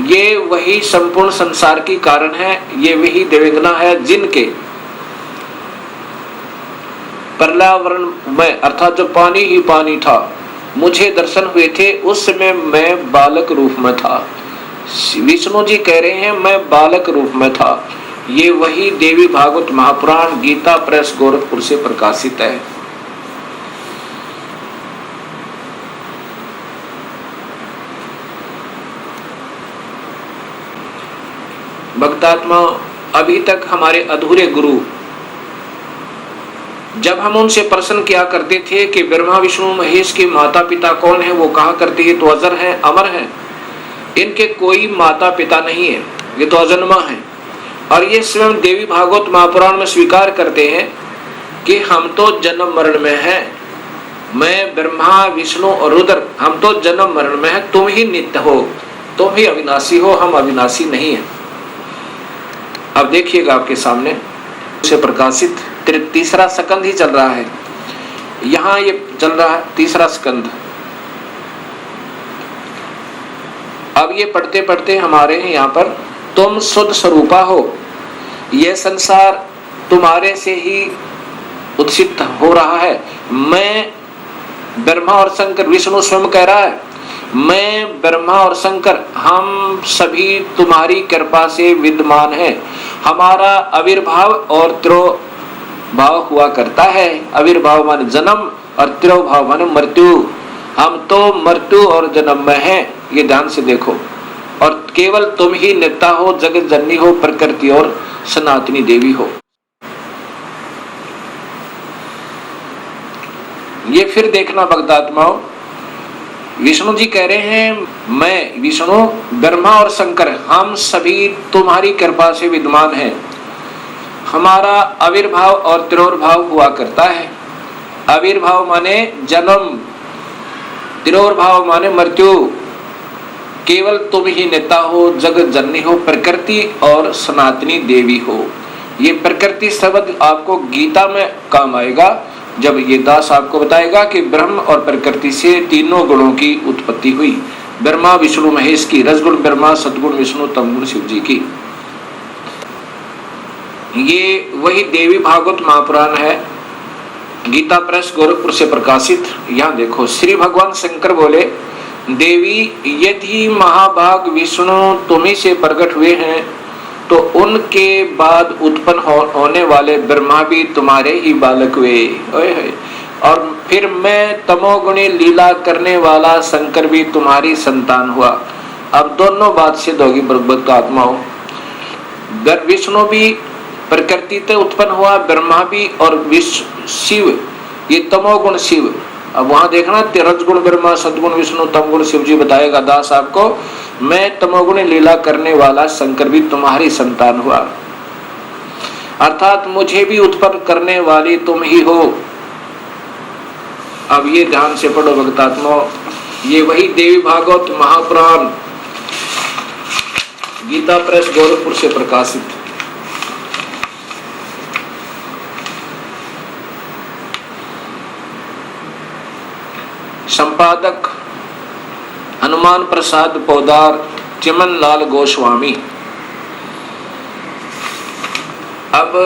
ये वही संपूर्ण संसार की कारण है, ये वही देवंगना है जिनके पर्यावरण में अर्थात जो पानी ही पानी था, मुझे दर्शन हुए थे। उस समय मैं बालक रूप में था। विष्णु जी कह रहे हैं मैं बालक रूप में था। ये वही देवी भागवत महापुराण गीता प्रेस गोरखपुर से प्रकाशित है। भक्तात्मा, अभी तक हमारे अधूरे गुरु, जब हम उनसे प्रश्न किया करते थे कि ब्रह्मा विष्णु महेश के माता पिता कौन है, वो कहा करते ये तो अजर हैं, अमर हैं, इनके कोई माता पिता नहीं है, ये तो अजन्मा है। और ये स्वयं देवी भागवत महापुराण में स्वीकार करते हैं कि हम तो जन्म मरण में हैं। मैं ब्रह्मा विष्णु और रुद्र, हम तो जन्म मरण में हैं, तुम ही नित्य हो, तुम ही अविनाशी हो, हम अविनाशी नहीं है। अब देखिएगा आपके सामने से प्रकाशित तीसरा स्कंद ही चल रहा है। यहाँ ये चल रहा है तीसरा स्कंद। अब ये पढ़ते पढ़ते हमारे यहाँ पर, तुम शुद्ध स्वरूपा हो, यह संसार तुम्हारे से ही उत्सित हो रहा है। मैं ब्रह्मा और शंकर, विष्णु स्वयं कह रहा है, मैं ब्रह्मा और शंकर हम सभी तुम्हारी कृपा से विद्यमान हैं। हमारा आविर्भाव और तिरोभाव हुआ करता है। आविर्भाव माने जन्म और तिरोभाव माने मृत्यु। हम तो मृत्यु और जन्म में हैं, ये ध्यान से देखो। और केवल तुम ही नित्य हो, जगत जननी हो, प्रकृति और सनातनी देवी हो। ये फिर देखना भक्तात्माओं, विष्णु जी कह रहे हैं मैं विष्णु, ब्रह्मा और शंकर हम सभी तुम्हारी कृपा से विद्यमान हैं। हमारा आविर्भाव और तिरोभाव हुआ करता है। आविर्भाव माने जन्म, तिरोभाव माने मृत्यु। केवल तुम ही नेता हो, जगत जननी हो, प्रकृति और सनातनी देवी हो। ये प्रकृति शब्द आपको गीता में काम आएगा जब ये दास आपको बताएगा कि ब्रह्म और प्रकृति से तीनों गुणों की उत्पत्ति हुई। ब्रह्मा विष्णु महेश की, रजगुण ब्रह्मा, सदगुण विष्णु, तमगुण शिव जी की। ये वही देवी भागवत महापुराण है, गीता प्रेस गोरखपुर से प्रकाशित। यहाँ देखो, श्री भगवान शंकर बोले, देवी यदि महाभाग विष्णु तुम्ही से प्रकट हुए हैं तो उनके बाद उत्पन्न होने वाले ब्रह्मा भी तुम्हारे ही बालक हुए। और फिर मैं तमोगुणी लीला करने वाला शंकर भी तुम्हारी संतान हुआ। अब दोनों बात सिद्ध होगी भगवत आत्माओं। विष्णु भी प्रकृति से उत्पन्न हुआ, ब्रह्मा भी, और शिव ये तमोगुण शिव। अब वहां देखना, रजगुण ब्रह्मा, सदगुण विष्णु, तमगुण शिव जी बताएगा दास आपको। मैं तमोगुण लीला करने वाला शंकर भी तुम्हारी संतान हुआ, अर्थात मुझे भी उत्पन्न करने वाली तुम ही हो। अब ये ध्यान से पढ़ो भक्तात्मा, ये वही देवी भागवत महापुराण गीता प्रेस गोरखपुर से प्रकाशित। संपादक हनुमान प्रसाद पोदार, चिमन लाल गोस्वामी। अब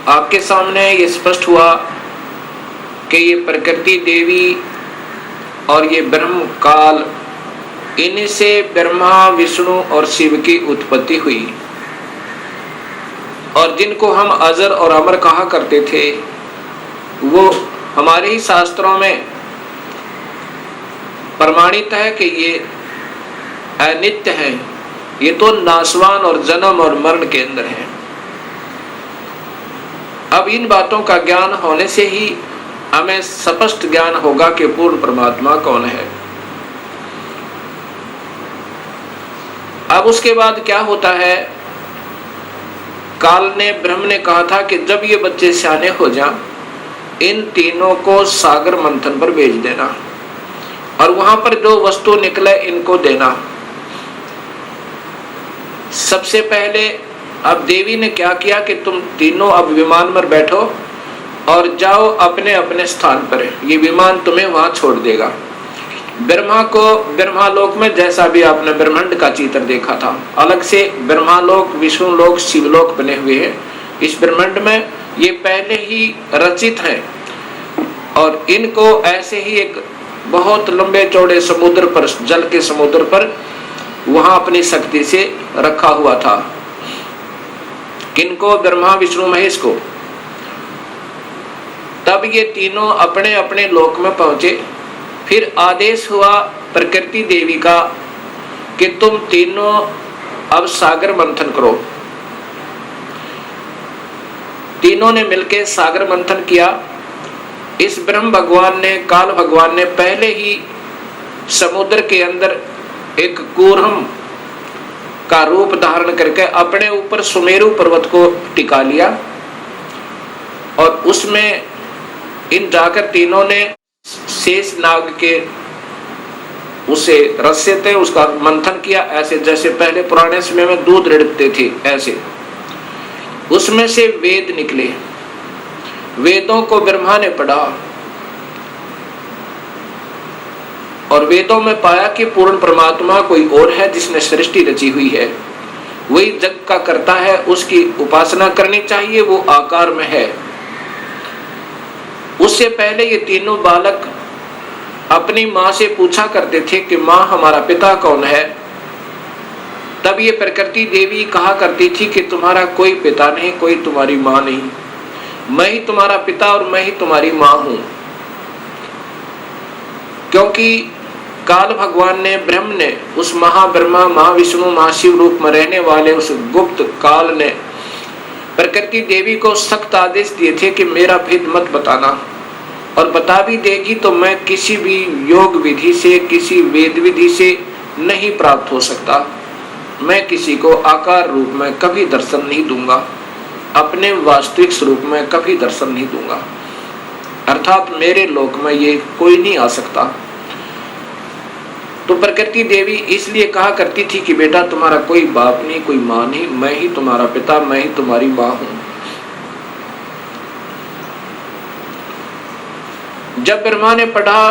आपके सामने ये स्पष्ट हुआ कि ये प्रकृति देवी और ये ब्रह्म काल, इन्हीं से ब्रह्मा विष्णु और शिव की उत्पत्ति हुई। और जिनको हम अजर और अमर कहा करते थे, वो हमारे ही शास्त्रों में प्रमाणित है कि ये अनित्य है, ये तो नाशवान और जन्म और मरण के अंदर है। अब इन बातों का ज्ञान होने से ही हमें स्पष्ट ज्ञान होगा कि पूर्ण परमात्मा कौन है। अब उसके बाद क्या होता है, काल ने ब्रह्म ने कहा था कि जब ये बच्चे सियाने हो जाएं, इन तीनों को सागर मंथन पर भेज देना और वहां पर जो वस्तु निकले इनको देना। सबसे पहले अब देवी ने क्या किया कि तुम तीनों अब विमान पर बैठो और जाओ अपने अपने स्थान पर, ये विमान तुम्हें वहां छोड़ देगा। ब्रह्मा को ब्रह्मालोक में, जैसा भी आपने ब्रह्मांड का चित्र देखा था, अलग से ब्रह्मालोक, विष्णुलोक, शिवलोक बने हुए हैं। इस ब्रह्मांड में ये पहले ही रचित है और इनको ऐसे ही एक बहुत लंबे चौड़े समुद्र पर, जल के समुद्र पर, वहां अपनी शक्ति से रखा हुआ था। किनको? ब्रह्मा विष्णु महेश को। तब ये तीनों अपने अपने लोक में पहुंचे। फिर आदेश हुआ प्रकृति देवी का कि तुम तीनों अब सागर मंथन करो। तीनों ने मिलकर सागर मंथन किया। इस ब्रह्म भगवान ने, काल भगवान ने पहले ही समुद्र के अंदर एक कूर्म का रूप धारण करके अपने ऊपर सुमेरु पर्वत को टिका लिया और उसमें इन जाकर तीनों ने शेष नाग के उसे रस्से थे उसका मंथन किया, ऐसे जैसे पहले पुराने समय में दूध रिड़कते थे ऐसे। उसमें से वेद निकले। वेदों को ब्रह्मा ने पढ़ा और वेदों में पाया कि पूर्ण परमात्मा कोई और है जिसने सृष्टि रची हुई है, वही जग का करता है, उसकी उपासना करनी चाहिए, वो आकार में है। उससे पहले ये तीनों बालक अपनी माँ से पूछा करते थे कि माँ हमारा पिता कौन है। तब ये प्रकृति देवी कहा करती थी कि तुम्हारा कोई पिता नहीं, कोई तुम्हारी माँ नहीं, मैं ही तुम्हारा पिता और मैं ही तुम्हारी माँ हूं। क्योंकि काल भगवान ने, ब्रह्म ने, उस महाब्रह्मा, महाविष्णु, महाशिव रूप में रहने वाले उस गुप्त काल ने प्रकृति देवी को सख्त आदेश दिए थे कि मेरा भेद मत बताना, और बता भी देगी तो मैं किसी भी योग विधि से, किसी वेद विधि से नहीं प्राप्त हो सकता। मैं किसी को आकार रूप में कभी दर्शन नहीं दूंगा, अपने वास्तविक स्वरूप में कभी दर्शन नहीं दूंगा, अर्थात मेरे लोक में ये कोई नहीं आ सकता। तो प्रकृति देवी इसलिए कहा करती थी कि बेटा तुम्हारा कोई बाप नहीं, कोई माँ नहीं, मैं ही तुम्हारा पिता, मैं ही तुम्हारी माँ हूं। जब ब्रह्मा ने पढ़ा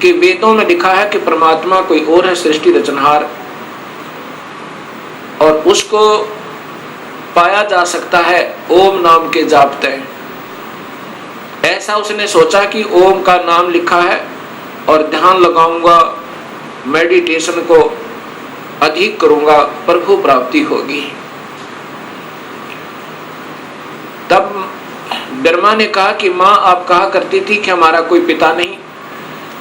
कि वेदों में लिखा है कि परमात्मा कोई और है, सृष्टि रचनहार, और उसको पाया जा सकता है ओम नाम के जापते, ऐसा उसने सोचा कि ओम का नाम लिखा है और ध्यान लगाऊंगा, मेडिटेशन को अधिक करूंगा, प्रभु प्राप्ति होगी। तब ब्रह्मा ने कहा कि माँ आप कहा करती थी कि हमारा कोई पिता नहीं,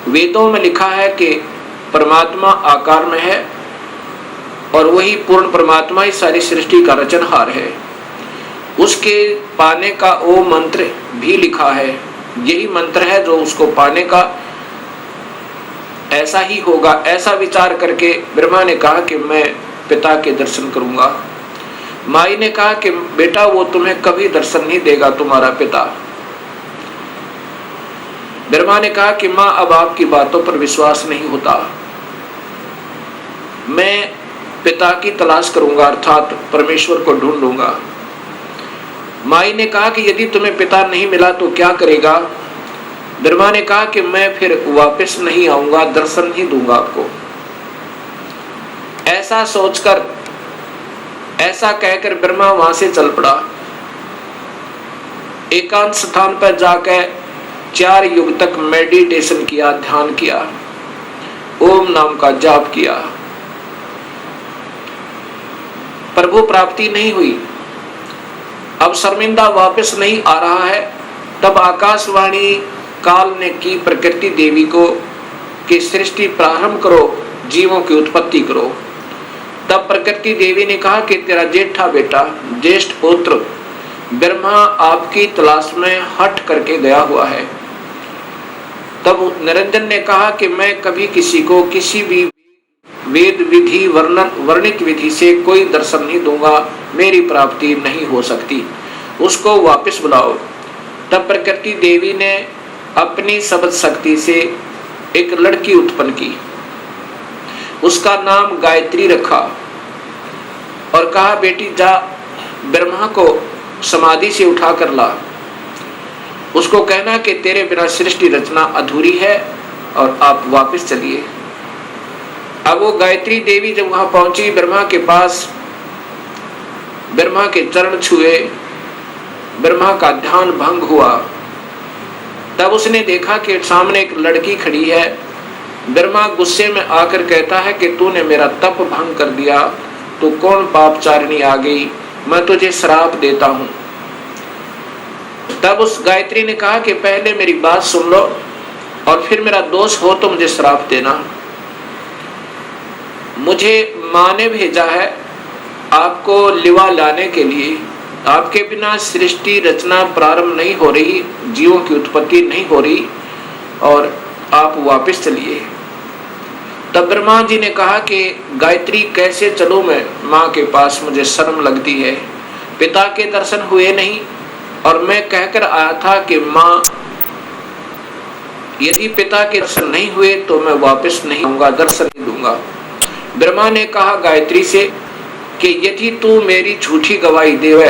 वेदों में लिखा है कि परमात्मा आकार में है और वही पूर्ण परमात्मा ही सारी सृष्टि का रचनहार है। उसके पाने का ओ मंत्र भी लिखा है, यही मंत्र है जो उसको पाने का ऐसा ही होगा। ऐसा विचार करके ब्रह्मा ने कहा कि मैं पिता के दर्शन करूंगा। माई ने कहा कि बेटा वो तुम्हें कभी दर्शन नहीं देगा तुम्हारा पिता। ब्रह्मा ने कहा कि माँ अब आपकी बातों पर विश्वास नहीं होता, मैं पिता की तलाश करूंगा, अर्थात परमेश्वर को ढूंढूंगा। माई ने कहा कि यदि तुम्हें पिता नहीं मिला तो क्या करेगा? ब्रह्मा ने कहा कि मैं फिर वापस नहीं आऊंगा, दर्शन ही दूंगा आपको। ऐसा सोचकर, ऐसा कहकर ब्रह्मा वहां से चल पड़ा। एकांत स्थान पर जाकर 4 युग तक मेडिटेशन किया, ध्यान किया, ओम नाम का जाप किया। प्रभु प्राप्ति नहीं हुई। अब शर्मिंदा वापस नहीं आ रहा है। तब आकाशवाणी काल ने की प्रकृति देवी को कि सृष्टि प्रारंभ करो, जीवों की उत्पत्ति करो। तब प्रकृति देवी ने कहा कि तेरा जेठा बेटा, ज्येष्ठ पुत्र ब्रह्मा आपकी तलाश में हट करके गया हुआ है। तब निरंजन ने कहा कि मैं कभी किसी को किसी भी वेद विधि वर्णित विधि से कोई दर्शन नहीं दूंगा, मेरी प्राप्ति नहीं हो सकती, उसको वापस बुलाओ। तब प्रकृति देवी ने अपनी शब्द शक्ति से एक लड़की उत्पन्न की, उसका नाम गायत्री रखा और कहा बेटी जा ब्रह्मा को समाधि से उठा कर ला, उसको कहना कि तेरे बिना सृष्टि रचना अधूरी है और आप वापस चलिए। अब वो गायत्री देवी जब वहां पहुंची ब्रह्मा के पास, ब्रह्मा के चरण छुए, ब्रह्मा का ध्यान भंग हुआ। तब उसने देखा कि सामने एक लड़की खड़ी है। ब्रह्मा गुस्से में आकर कहता है कि तूने मेरा तप भंग कर दिया, तू कौन पापचारिणी आ गई, मैं तुझे श्राप देता हूं। तब उस गायत्री ने कहा कि पहले मेरी बात सुन लो और फिर मेरा दोष हो तो मुझे श्राप देना। मुझे माँ ने भेजा है आपको लिवा लाने के लिए, आपके बिना सृष्टि रचना प्रारंभ नहीं हो रही, जीवों की उत्पत्ति नहीं हो रही और आप वापस चलिए। तब ब्रह्मा जी ने कहा कि गायत्री कैसे चलूं मैं माँ के पास, मुझे शर्म लगती है, पिता के दर्शन हुए नहीं और मैं कहकर आया था कि माँ यदि पिता के दर्शन नहीं हुए तो मैं वापस नहीं आऊंगा, दर्शन नहीं दूंगा। ब्रह्मा ने कहा गायत्री से कि यदि तू मेरी झूठी गवाही देवे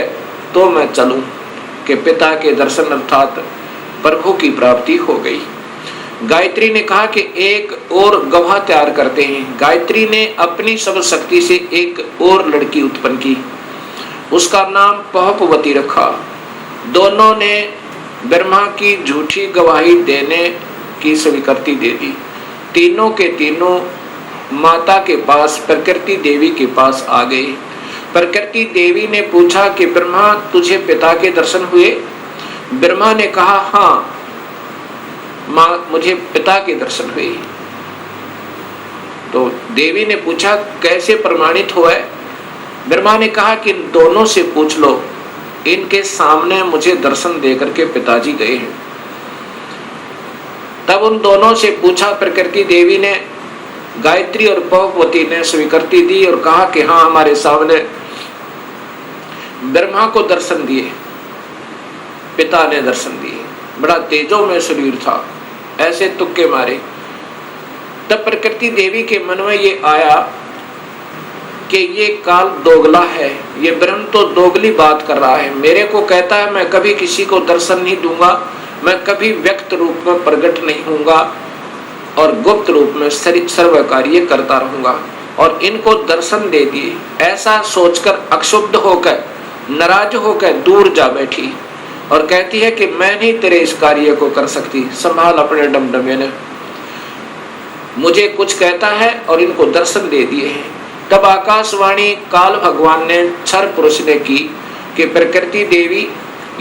तो मैं चलूं कि पिता के दर्शन अर्थात प्रभु की प्राप्ति हो गई। गायत्री ने कहा कि एक और गवाह तैयार करते हैं। गायत्री ने अपनी सब शक्ति से एक और लड़की उत्पन्न की, उसका नाम पहपवती रखा। दोनों ने ब्रह्मा की झूठी गवाही देने की स्वीकृति दे दी। तीनों के तीनों माता के पास, प्रकृति देवी के पास आ गए। प्रकृति देवी ने पूछा कि ब्रह्मा तुझे पिता के दर्शन हुए? ब्रह्मा ने कहा हाँ माँ मुझे पिता के दर्शन हुए। तो देवी ने पूछा कैसे प्रमाणित हुआ है? ब्रह्मा ने कहा कि इन दोनों से पूछ लो, इनके सामने मुझे दर्शन देकर के पिताजी गए हैं। तब उन दोनों से पूछा, प्रकृति देवी ने, गायत्री और पहपवती ने स्वीकृति दी और कहा कि हाँ हमारे सामने ब्रह्मा को दर्शन दिए, पिता ने दर्शन दिए। बड़ा तेजो में शरीर था, ऐसे तुक्के मारे। तब प्रकृति देवी के मन में ये आया कि ये काल दोगला है, ये ब्रह्म तो दोगली बात कर रहा है। मेरे को कहता है मैं कभी किसी को दर्शन नहीं दूंगा, मैं कभी व्यक्त रूप में प्रकट नहीं होऊंगा और गुप्त रूप में सर्व कार्य करता रहूंगा, और इनको दर्शन दे दिए। ऐसा सोचकर अक्षुब्ध होकर, नाराज होकर दूर जा बैठी और कहती है कि मैं नहीं तेरे इस कार्य को कर सकती, संभाल अपने डमडमे ने। मुझे कुछ कहता है और इनको दर्शन दे दिए हैं। तब आकाशवाणी काल भगवान ने क्षर पुरुष ने की कि प्रकृति देवी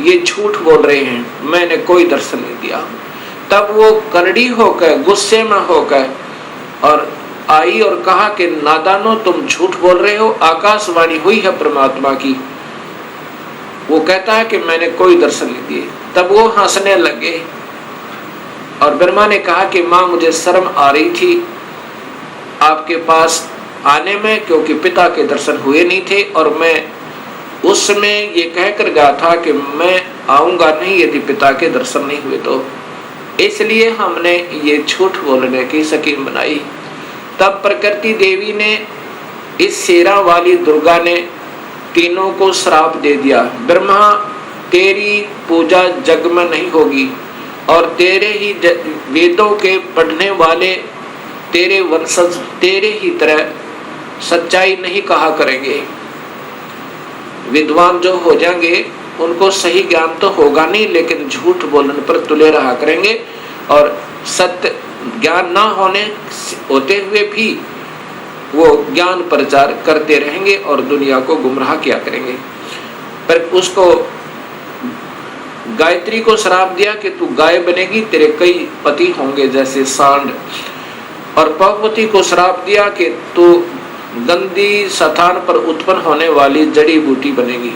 ये झूठ बोल रहे हैं, मैंने कोई दर्शन नहीं दिया। तब वो करड़ी होकर, गुस्से में होकर और आई और कहा कि नादानो तुम झूठ बोल रहे हो, आकाशवाणी हुई है परमात्मा की। वो कहता है कि मैंने कोई दर्शन नहीं दिए। तब वो हंसने लगे और ब्रह्मा ने कहा कि माँ मुझे शर्म आ रही थी आपके पास आने में, क्योंकि पिता के दर्शन हुए नहीं थे और मैं उस समय ये कहकर गया था कि मैं आऊंगा नहीं यदि पिता के दर्शन नहीं हुए तो, इसलिए हमने ये झूठ बोलने की स्कीम बनाई। तब प्रकृति देवी ने इस शेरा वाली दुर्गा ने तीनों को श्राप दे दिया, ब्रह्मा तेरी पूजा जग में नहीं होगी और तेरे ही वेदों के पढ़ने वाले तेरे वंशज तेरे ही तरह सच्चाई नहीं कहा करेंगे। विद्वान जो हो जाएंगे उनको सही ज्ञान तो होगा नहीं, लेकिन झूठ बोलने पर तुले रहा करेंगे और सत्य ज्ञान ना होते हुए भी वो ज्ञान प्रचार करते रहेंगे और दुनिया को गुमराह किया करेंगे। पर उसको गायत्री को श्राप दिया कि तू गाय बनेगी, तेरे कई पति होंगे जैसे सांड, और पार्वती को श्राप दिया कि तू गंदी स्थान पर उत्पन्न होने वाली जड़ी बूटी बनेगी।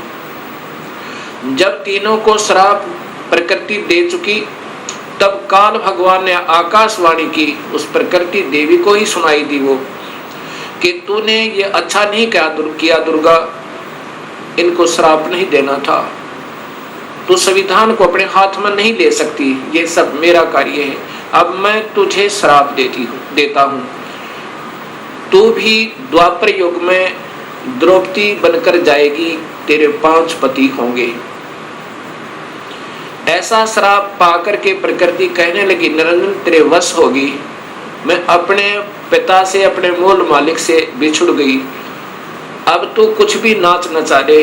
जब तीनों को श्राप प्रकृति दे चुकी, तब काल भगवान ने आकाशवाणी की, उस प्रकृति देवी को ही सुनाई दी वो कि तूने ये अच्छा नहीं किया दुर्गा, इनको श्राप नहीं देना था, तू संविधान को अपने हाथ में नहीं ले सकती, ये सब मेरा कार्य है, अब मैं तुझे श्राप देता हूँ। तू भी द्वापर युग में द्रौपदी बनकर जाएगी, तेरे 5 पति होंगे। ऐसा श्राप पाकर के प्रकृति कहने लगी, निरंजन तेरे वश होगी, मैं अपने पिता से अपने मूल मालिक से बिछुड़ गई, अब तू कुछ भी नाच नचा दे,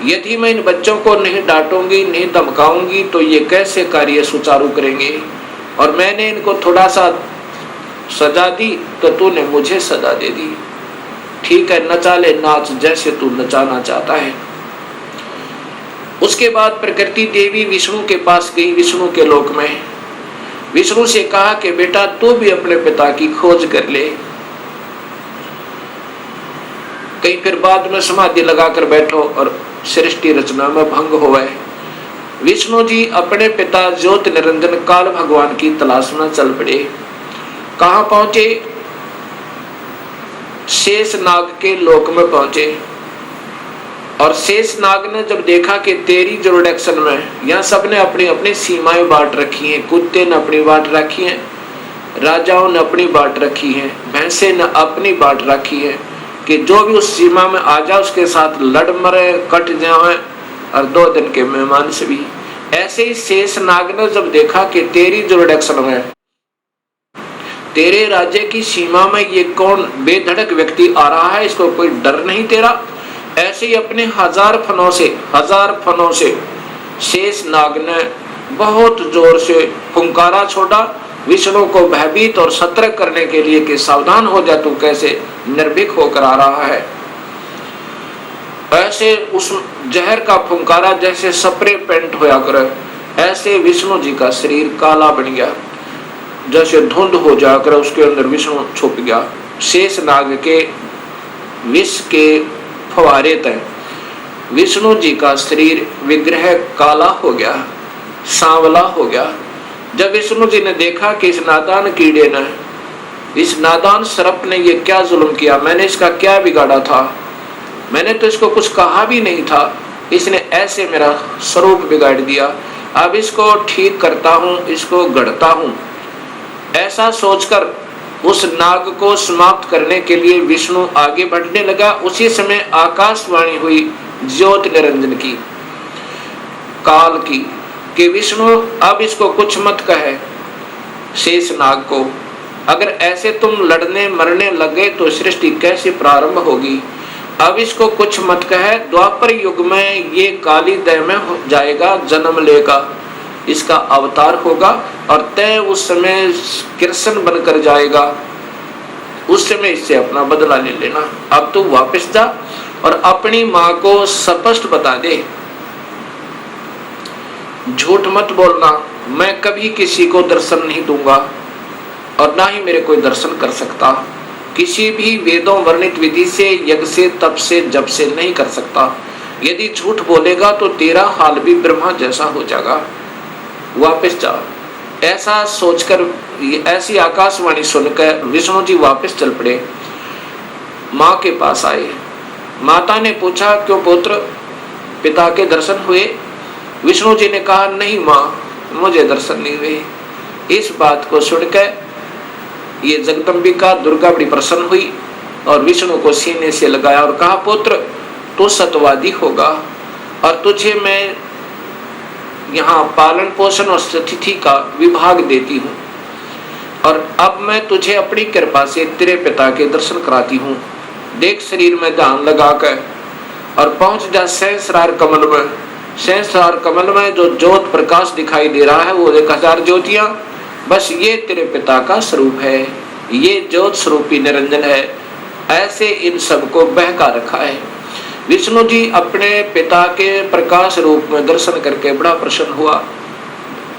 यदि मैं इन बच्चों को नहीं डांटूंगी नहीं धमकाऊंगी तो ये कैसे कार्य सुचारू करेंगे, और मैंने इनको थोड़ा सा सजा दी तो तूने मुझे सजा दे दी, ठीक है नचा ले नाच जैसे तू नचाना चाहता है। उसके बाद प्रकृति देवी विष्णु के पास गई, विष्णु के लोक में विष्णु से कहा कि बेटा तू भी अपने पिता की खोज कर ले। कहीं फिर बाद में समाधि लगाकर बैठो और सृष्टि रचना में भंग होवे। विष्णु जी अपने पिता ज्योत निरंजन काल भगवान की तलाश में चल पड़े। कहाँ पहुंचे? शेष नाग के लोक में पहुंचे, और शेष नाग ने जब देखा कि तेरी जुरिडिक्शन में यहाँ सबने अपनी अपनी सीमाएं बांट रखी हैं, कुत्ते ने अपनी बांट रखी है, राजाओं ने अपनी बांट रखी है, भैंसे ने अपनी बांट रखी है कि जो भी उस सीमा में आ जाए उसके साथ लड़ मरे कट जाए, और 2 दिन के मेहमान से भी। ऐसे ही शेष नाग ने जब देखा कि तेरी जुरिडिक्शन में तेरे राज्य की सीमा में ये कौन बेधड़क व्यक्ति आ रहा है, इसको कोई डर नहीं तेरा, ऐसे ही अपने 1000 फनों से शेष नाग ने बहुत जोर से फुंकारा छोड़ा विष्णु को भयभीत और सतर्क करने के लिए कि सावधान हो जा, तू कैसे निर्भीक होकर आ रहा है। ऐसे उस जहर का फुंकारा जैसे स्प्रे पेंट होया करे, ऐसे विष्णु जी का शरीर काला बन गया, जैसे धुंध हो जाकर उसके अंदर विष्णु छुप गया। शेष नाग के विष के फवारे तय विष्णु जी का शरीर विग्रह काला हो गया, सांवला हो गया। जब विष्णु जी ने देखा कि इस नादान कीड़े ने, इस नादान सर्प ने ये क्या जुल्म किया, मैंने इसका क्या बिगाड़ा था, मैंने तो इसको कुछ कहा भी नहीं था, इसने ऐसे मेरा स्वरूप बिगाड़ दिया, अब इसको ठीक करता हूँ, इसको गढ़ता हूँ। ऐसा सोचकर उस नाग को समाप्त करने के लिए विष्णु आगे बढ़ने लगा। उसी समय आकाशवाणी हुई ज्योत निरंजन की, काल की, कि विष्णु अब इसको कुछ मत कहे शेष नाग को, अगर ऐसे तुम लड़ने मरने लगे तो सृष्टि कैसे प्रारंभ होगी, अब इसको कुछ मत कहे। द्वापर युग में ये काली देह में हो जाएगा, जन्म लेगा, इसका अवतार होगा और तय उस समय कृष्ण बनकर जाएगा, उस समय इससे अपना बदला ले लेना। अब तू वापस जा और अपनी माँ को स्पष्ट बता दे, झूठ मत बोलना, मैं कभी किसी को दर्शन नहीं दूंगा और ना ही मेरे कोई दर्शन कर सकता, किसी भी वेदों वर्णित विधि से, यज्ञ से, तप से, जप से नहीं कर सकता। यदि झूठ बोलेगा तो तेरा हाल भी ब्रह्मा जैसा हो जाएगा, वापस जा। ऐसा सोचकर, ऐसी आकाशवाणी सुनकर विष्णु जी वापस चल पड़े, माँ के पास आए। माता ने पूछा, क्यों पुत्र, पिता के दर्शन हुए? विष्णु जी ने कहा, नहीं माँ, मुझे दर्शन नहीं हुए। इस बात को सुनकर ये जगदम्बिका दुर्गा बड़ी प्रसन्न हुई और विष्णु को सीने से लगाया और कहा, पुत्र तू सत्यवादी होगा और तुझे मैं यहाँ पालन पोषण और अतिथि का विभाग देती हूँ, और अब मैं तुझे अपनी कृपा से तेरे पिता के दर्शन कराती हूँ। देख शरीर में ध्यान लगाकर और पहुंच जा सहस्रार कमल में। सहस्रार कमल में जो ज्योत प्रकाश दिखाई दे रहा है वो 1000 ज्योतियां, बस ये तेरे पिता का स्वरूप है, ये ज्योत स्वरूपी निरंजन है। ऐसे इन सबको बहका रखा है। विष्णु जी अपने पिता के प्रकाश रूप में दर्शन करके बड़ा प्रसन्न हुआ।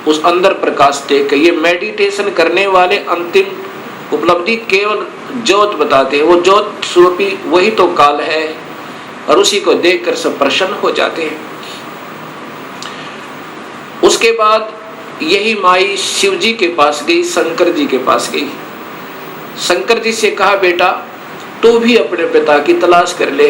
उस अंदर प्रकाश देख के ये मेडिटेशन करने वाले अंतिम उपलब्धि केवल ज्योत बताते हैं। वो ज्योत स्वरूपी वही तो काल है और उसी को देखकर सब प्रसन्न हो जाते हैं। उसके बाद यही माई शिव जी के पास गई, शंकर जी के पास गई। शंकर जी से कहा, बेटा तू भी अपने पिता की तलाश कर ले,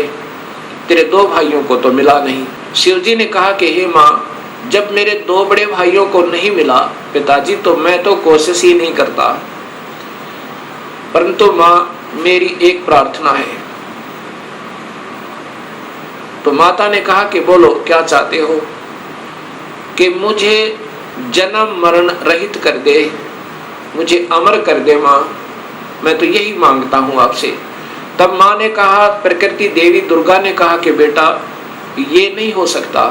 तेरे 2 भाइयों को तो मिला नहीं। शिव जी ने कहा कि हे माँ, जब मेरे 2 बड़े भाइयों को नहीं मिला पिताजी, तो मैं तो कोशिश ही नहीं करता, परंतु माँ मेरी एक प्रार्थना है। तो माता ने कहा कि बोलो क्या चाहते हो? कि मुझे जन्म मरण रहित कर दे, मुझे अमर कर दे माँ, मैं तो यही मांगता हूँ आपसे। तब माँ ने कहा, प्रकृति देवी दुर्गा ने कहा कि बेटा ये नहीं हो सकता,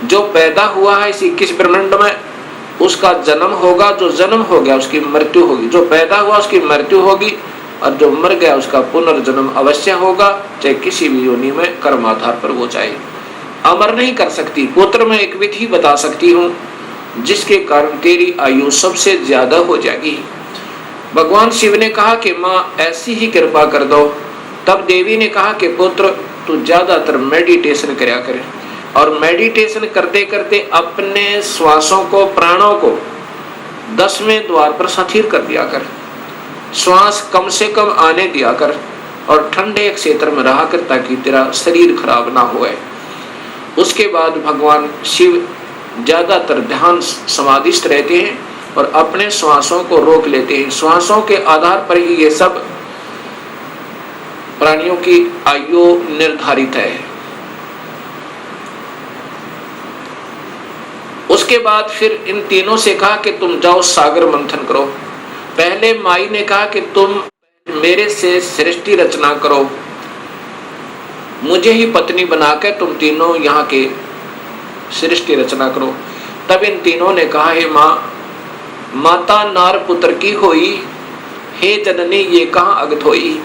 जो पैदा हुआ है इस 21 ब्रह्मांड में उसका जन्म होगा, जो जन्म हो गया उसकी मृत्यु होगी, जो पैदा हुआ उसकी मृत्यु होगी, और जो मर गया उसका पुनर्जन्म अवश्य होगा, चाहे किसी भी योनि में कर्म आधार पर वो चाहे। अमर नहीं कर सकती। पुत्र में एक विधि बता सकती हूँ जिसके कारण तेरी आयु सबसे ज्यादा हो जाएगी। भगवान शिव ने कहा कि माँ ऐसी ही कृपा कर दो। तब देवी ने कहा कि पुत्र तू ज्यादातर मेडिटेशन करया करे, और मेडिटेशन करते करते अपने श्वासों को, प्राणों को 10वें द्वार पर स्थिर कर दिया कर। श्वास कम से कम आने दिया कर और ठंडे क्षेत्र में रहा कर ताकि तेरा शरीर खराब ना होए। उसके बाद भगवान शिव ज्यादातर ध्यान समाधिस्थ रहते हैं और अपने श्वासों को रोक लेते हैं। श्वासों के आधार पर ही ये सब प्राणियों की आयु निर्धारित है। उसके बाद फिर इन तीनों से कहा कि तुम जाओ सागर मंथन करो। पहले माई ने कहा कि तुम मेरे से सृष्टि रचना करो, मुझे ही पत्नी बनाकर तुम तीनों यहाँ के सृष्टि रचना करो। तब इन तीनों ने कहा, हे माँ, माता नार पुत्र की होई, हे जननी ये कहाँ अगत होई।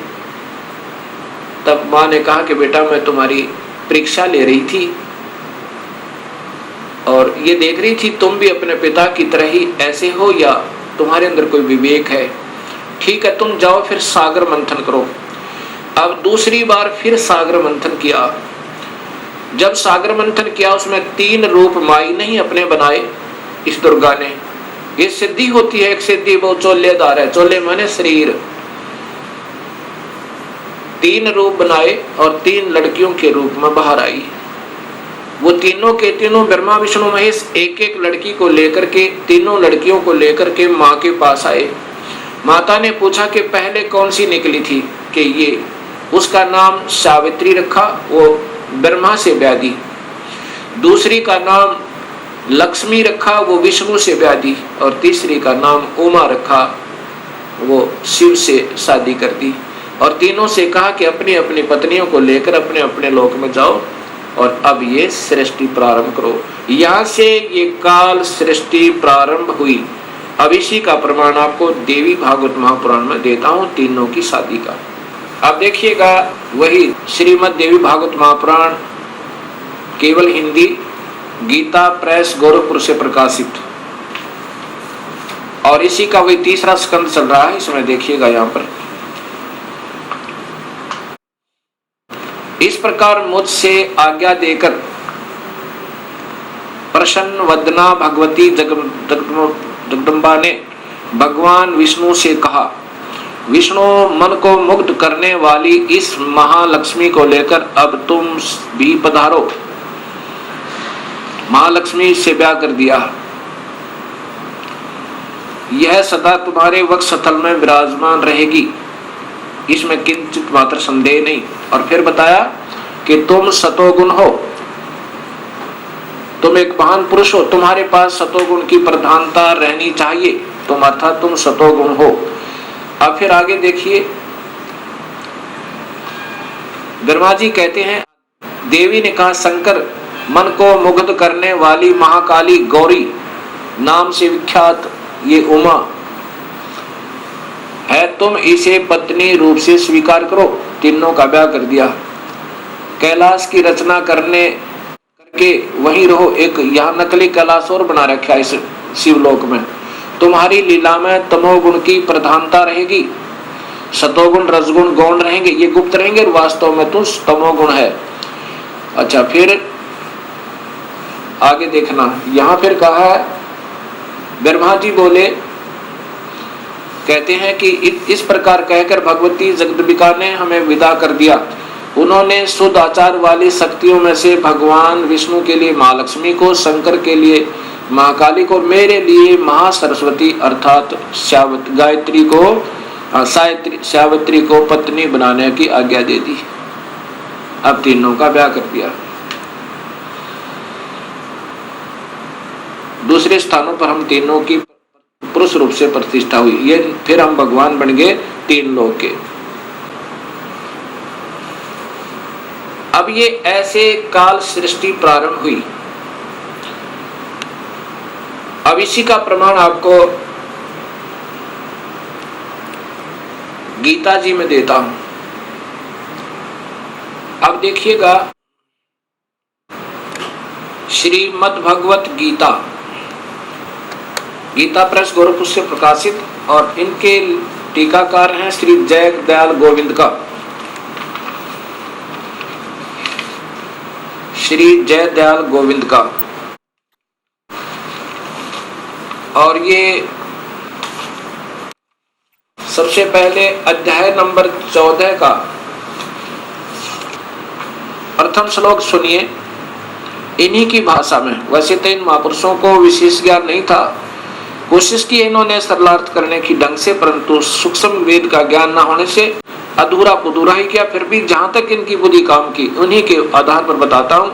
तब माँ ने कहा कि बेटा मैं तुम्हारी परीक्षा ले रही थी और ये देख रही थी तुम भी अपने पिता की तरह ही ऐसे हो या तुम्हारे अंदर कोई विवेक है। ठीक है, तुम जाओ फिर सागर मंथन करो। अब दूसरी बार फिर सागर मंथन किया। जब सागर मंथन किया उसमें 3 रूप माई नहीं अपने बनाए इस दुर्गा ने। ये सिद्धि होती है, एक सिद्धि बहुत चोलेदार है। चोले माने शरीर। 3 रूप बनाए और 3 लड़कियों के रूप में बाहर आई। वो तीनों के तीनों ब्रह्मा विष्णु महेश एक एक लड़की को लेकर के, तीनों लड़कियों को लेकर के माँ के पास आए। माता ने पूछा कि पहले कौन सी निकली थी, कि ये, उसका नाम सावित्री रखा, वो ब्रह्मा से व्याधी। दूसरी का नाम लक्ष्मी रखा, वो विष्णु से व्याधी। और तीसरी का नाम उमा रखा, वो शिव से शादी कर दी। और तीनों से कहा कि अपनी अपनी पत्नियों को लेकर अपने अपने लोक में जाओ और अब ये सृष्टि प्रारंभ करो। यहाँ से ये काल सृष्टि प्रारंभ हुई। अब इसी का प्रमाण आपको देवी भागवत महापुराण में देता हूँ, तीनों की शादी का। अब देखिएगा वही श्रीमद् देवी भागवत महापुराण, केवल हिंदी, गीता प्रेस गोरखपुर से प्रकाशित, और इसी का वही 3रा स्कंद चल रहा है। इसमें देखिएगा यहाँ पर इस प्रकार मुझसे आज्ञा देकर प्रसन्न वदना भगवती जगदम्बा ने भगवान विष्णु से कहा, विष्णु मन को मुग्ध करने वाली इस महालक्ष्मी को लेकर अब तुम भी पधारो। महालक्ष्मी से ब्याह कर दिया। यह सदा तुम्हारे वक्षस्थल में विराजमान रहेगी इसमें किंचित मात्र संदेह नहीं। और फिर बताया कि तुम सतोगुण हो, तुम एक महान पुरुष हो, तुम्हारे पास सतोगुण की प्रधानता रहनी चाहिए, तुम अर्थात तुम सतोगुण हो। अब फिर आगे देखिए, ब्रह्मा जी कहते हैं, देवी ने कहा, शंकर मन को मुग्ध करने वाली महाकाली गौरी नाम से विख्यात ये उमा है, तुम इसे पत्नी रूप से स्वीकार करो। तीनों का ब्याह कर दिया। कैलाश की रचना करके वहीं रहो। एक यहाँ नकली कैलाश और बना रखा है इस शिवलोक में। तुम्हारी लीला में तमोगुण की प्रधानता रहेगी, सतोगुण रजगुण गौण रहेंगे, ये गुप्त रहेंगे, और वास्तव में तो तमोगुण है। अच्छा, फिर आगे देखना, यहाँ फिर कहा है, ब्रह्मा जी बोले, कहते हैं कि इस प्रकार कहकर भगवती जगदम्बिका ने हमें विदा कर दिया। उन्होंने शुद्ध आचार वाली शक्तियों में से भगवान विष्णु के लिए महालक्ष्मी को, शंकर के लिए महाकाली को, मेरे लिए महासरस्वती अर्थात सावित्री को पत्नी बनाने की आज्ञा दे दी। अब तीनों का ब्याह कर दिया। दूसरे स्थानों पर हम तीनों की पुरुष रूप से प्रतिष्ठा हुई। ये फिर हम भगवान बन गए तीन लोग के। अब ये ऐसे काल सृष्टि प्रारंभ हुई। अब इसी का प्रमाण आपको गीता जी में देता हूं। अब देखिएगा, श्रीमद् भगवत गीता, गीता प्रेस गोरखपुर से प्रकाशित, और इनके टीकाकार हैं श्री जय दयाल गोविंद का, श्री जय दयाल गोविंद का। और ये सबसे पहले अध्याय नंबर 14 का प्रथम श्लोक सुनिए इन्हीं की भाषा में। वैसे तो इन महापुरुषों को विशेष ज्ञान नहीं था, कोशिश की इन्होंने सरलार्थ करने की ढंग से, परंतु सूक्ष्म वेद का ज्ञान न होने से अधूरा पुधूरा ही किया। फिर भी जहां तक इनकी बुद्धि काम की, उन्हीं के आधार पर बताता हूं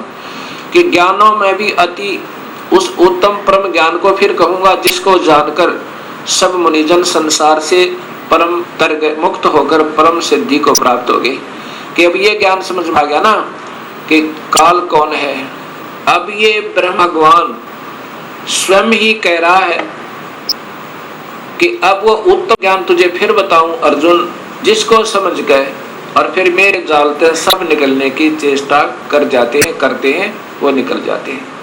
कि ज्ञानों में भी अति उस उत्तम परम ज्ञान को फिर कहूंगा, जिसको जानकर सब मुनिजन संसार से परम तर गए, मुक्त होकर परम सिद्धि को प्राप्त हो गए। कि अब ये ज्ञान समझ में आ गया ना कि काल कौन है। अब ये ब्रह्म भगवान स्वयं ही कह रहा है कि अब वो उत्तम ज्ञान तुझे फिर बताऊं अर्जुन, जिसको समझ गए और फिर मेरे जाल से सब निकलने की चेष्टा कर जाते हैं, करते हैं, वो निकल जाते हैं।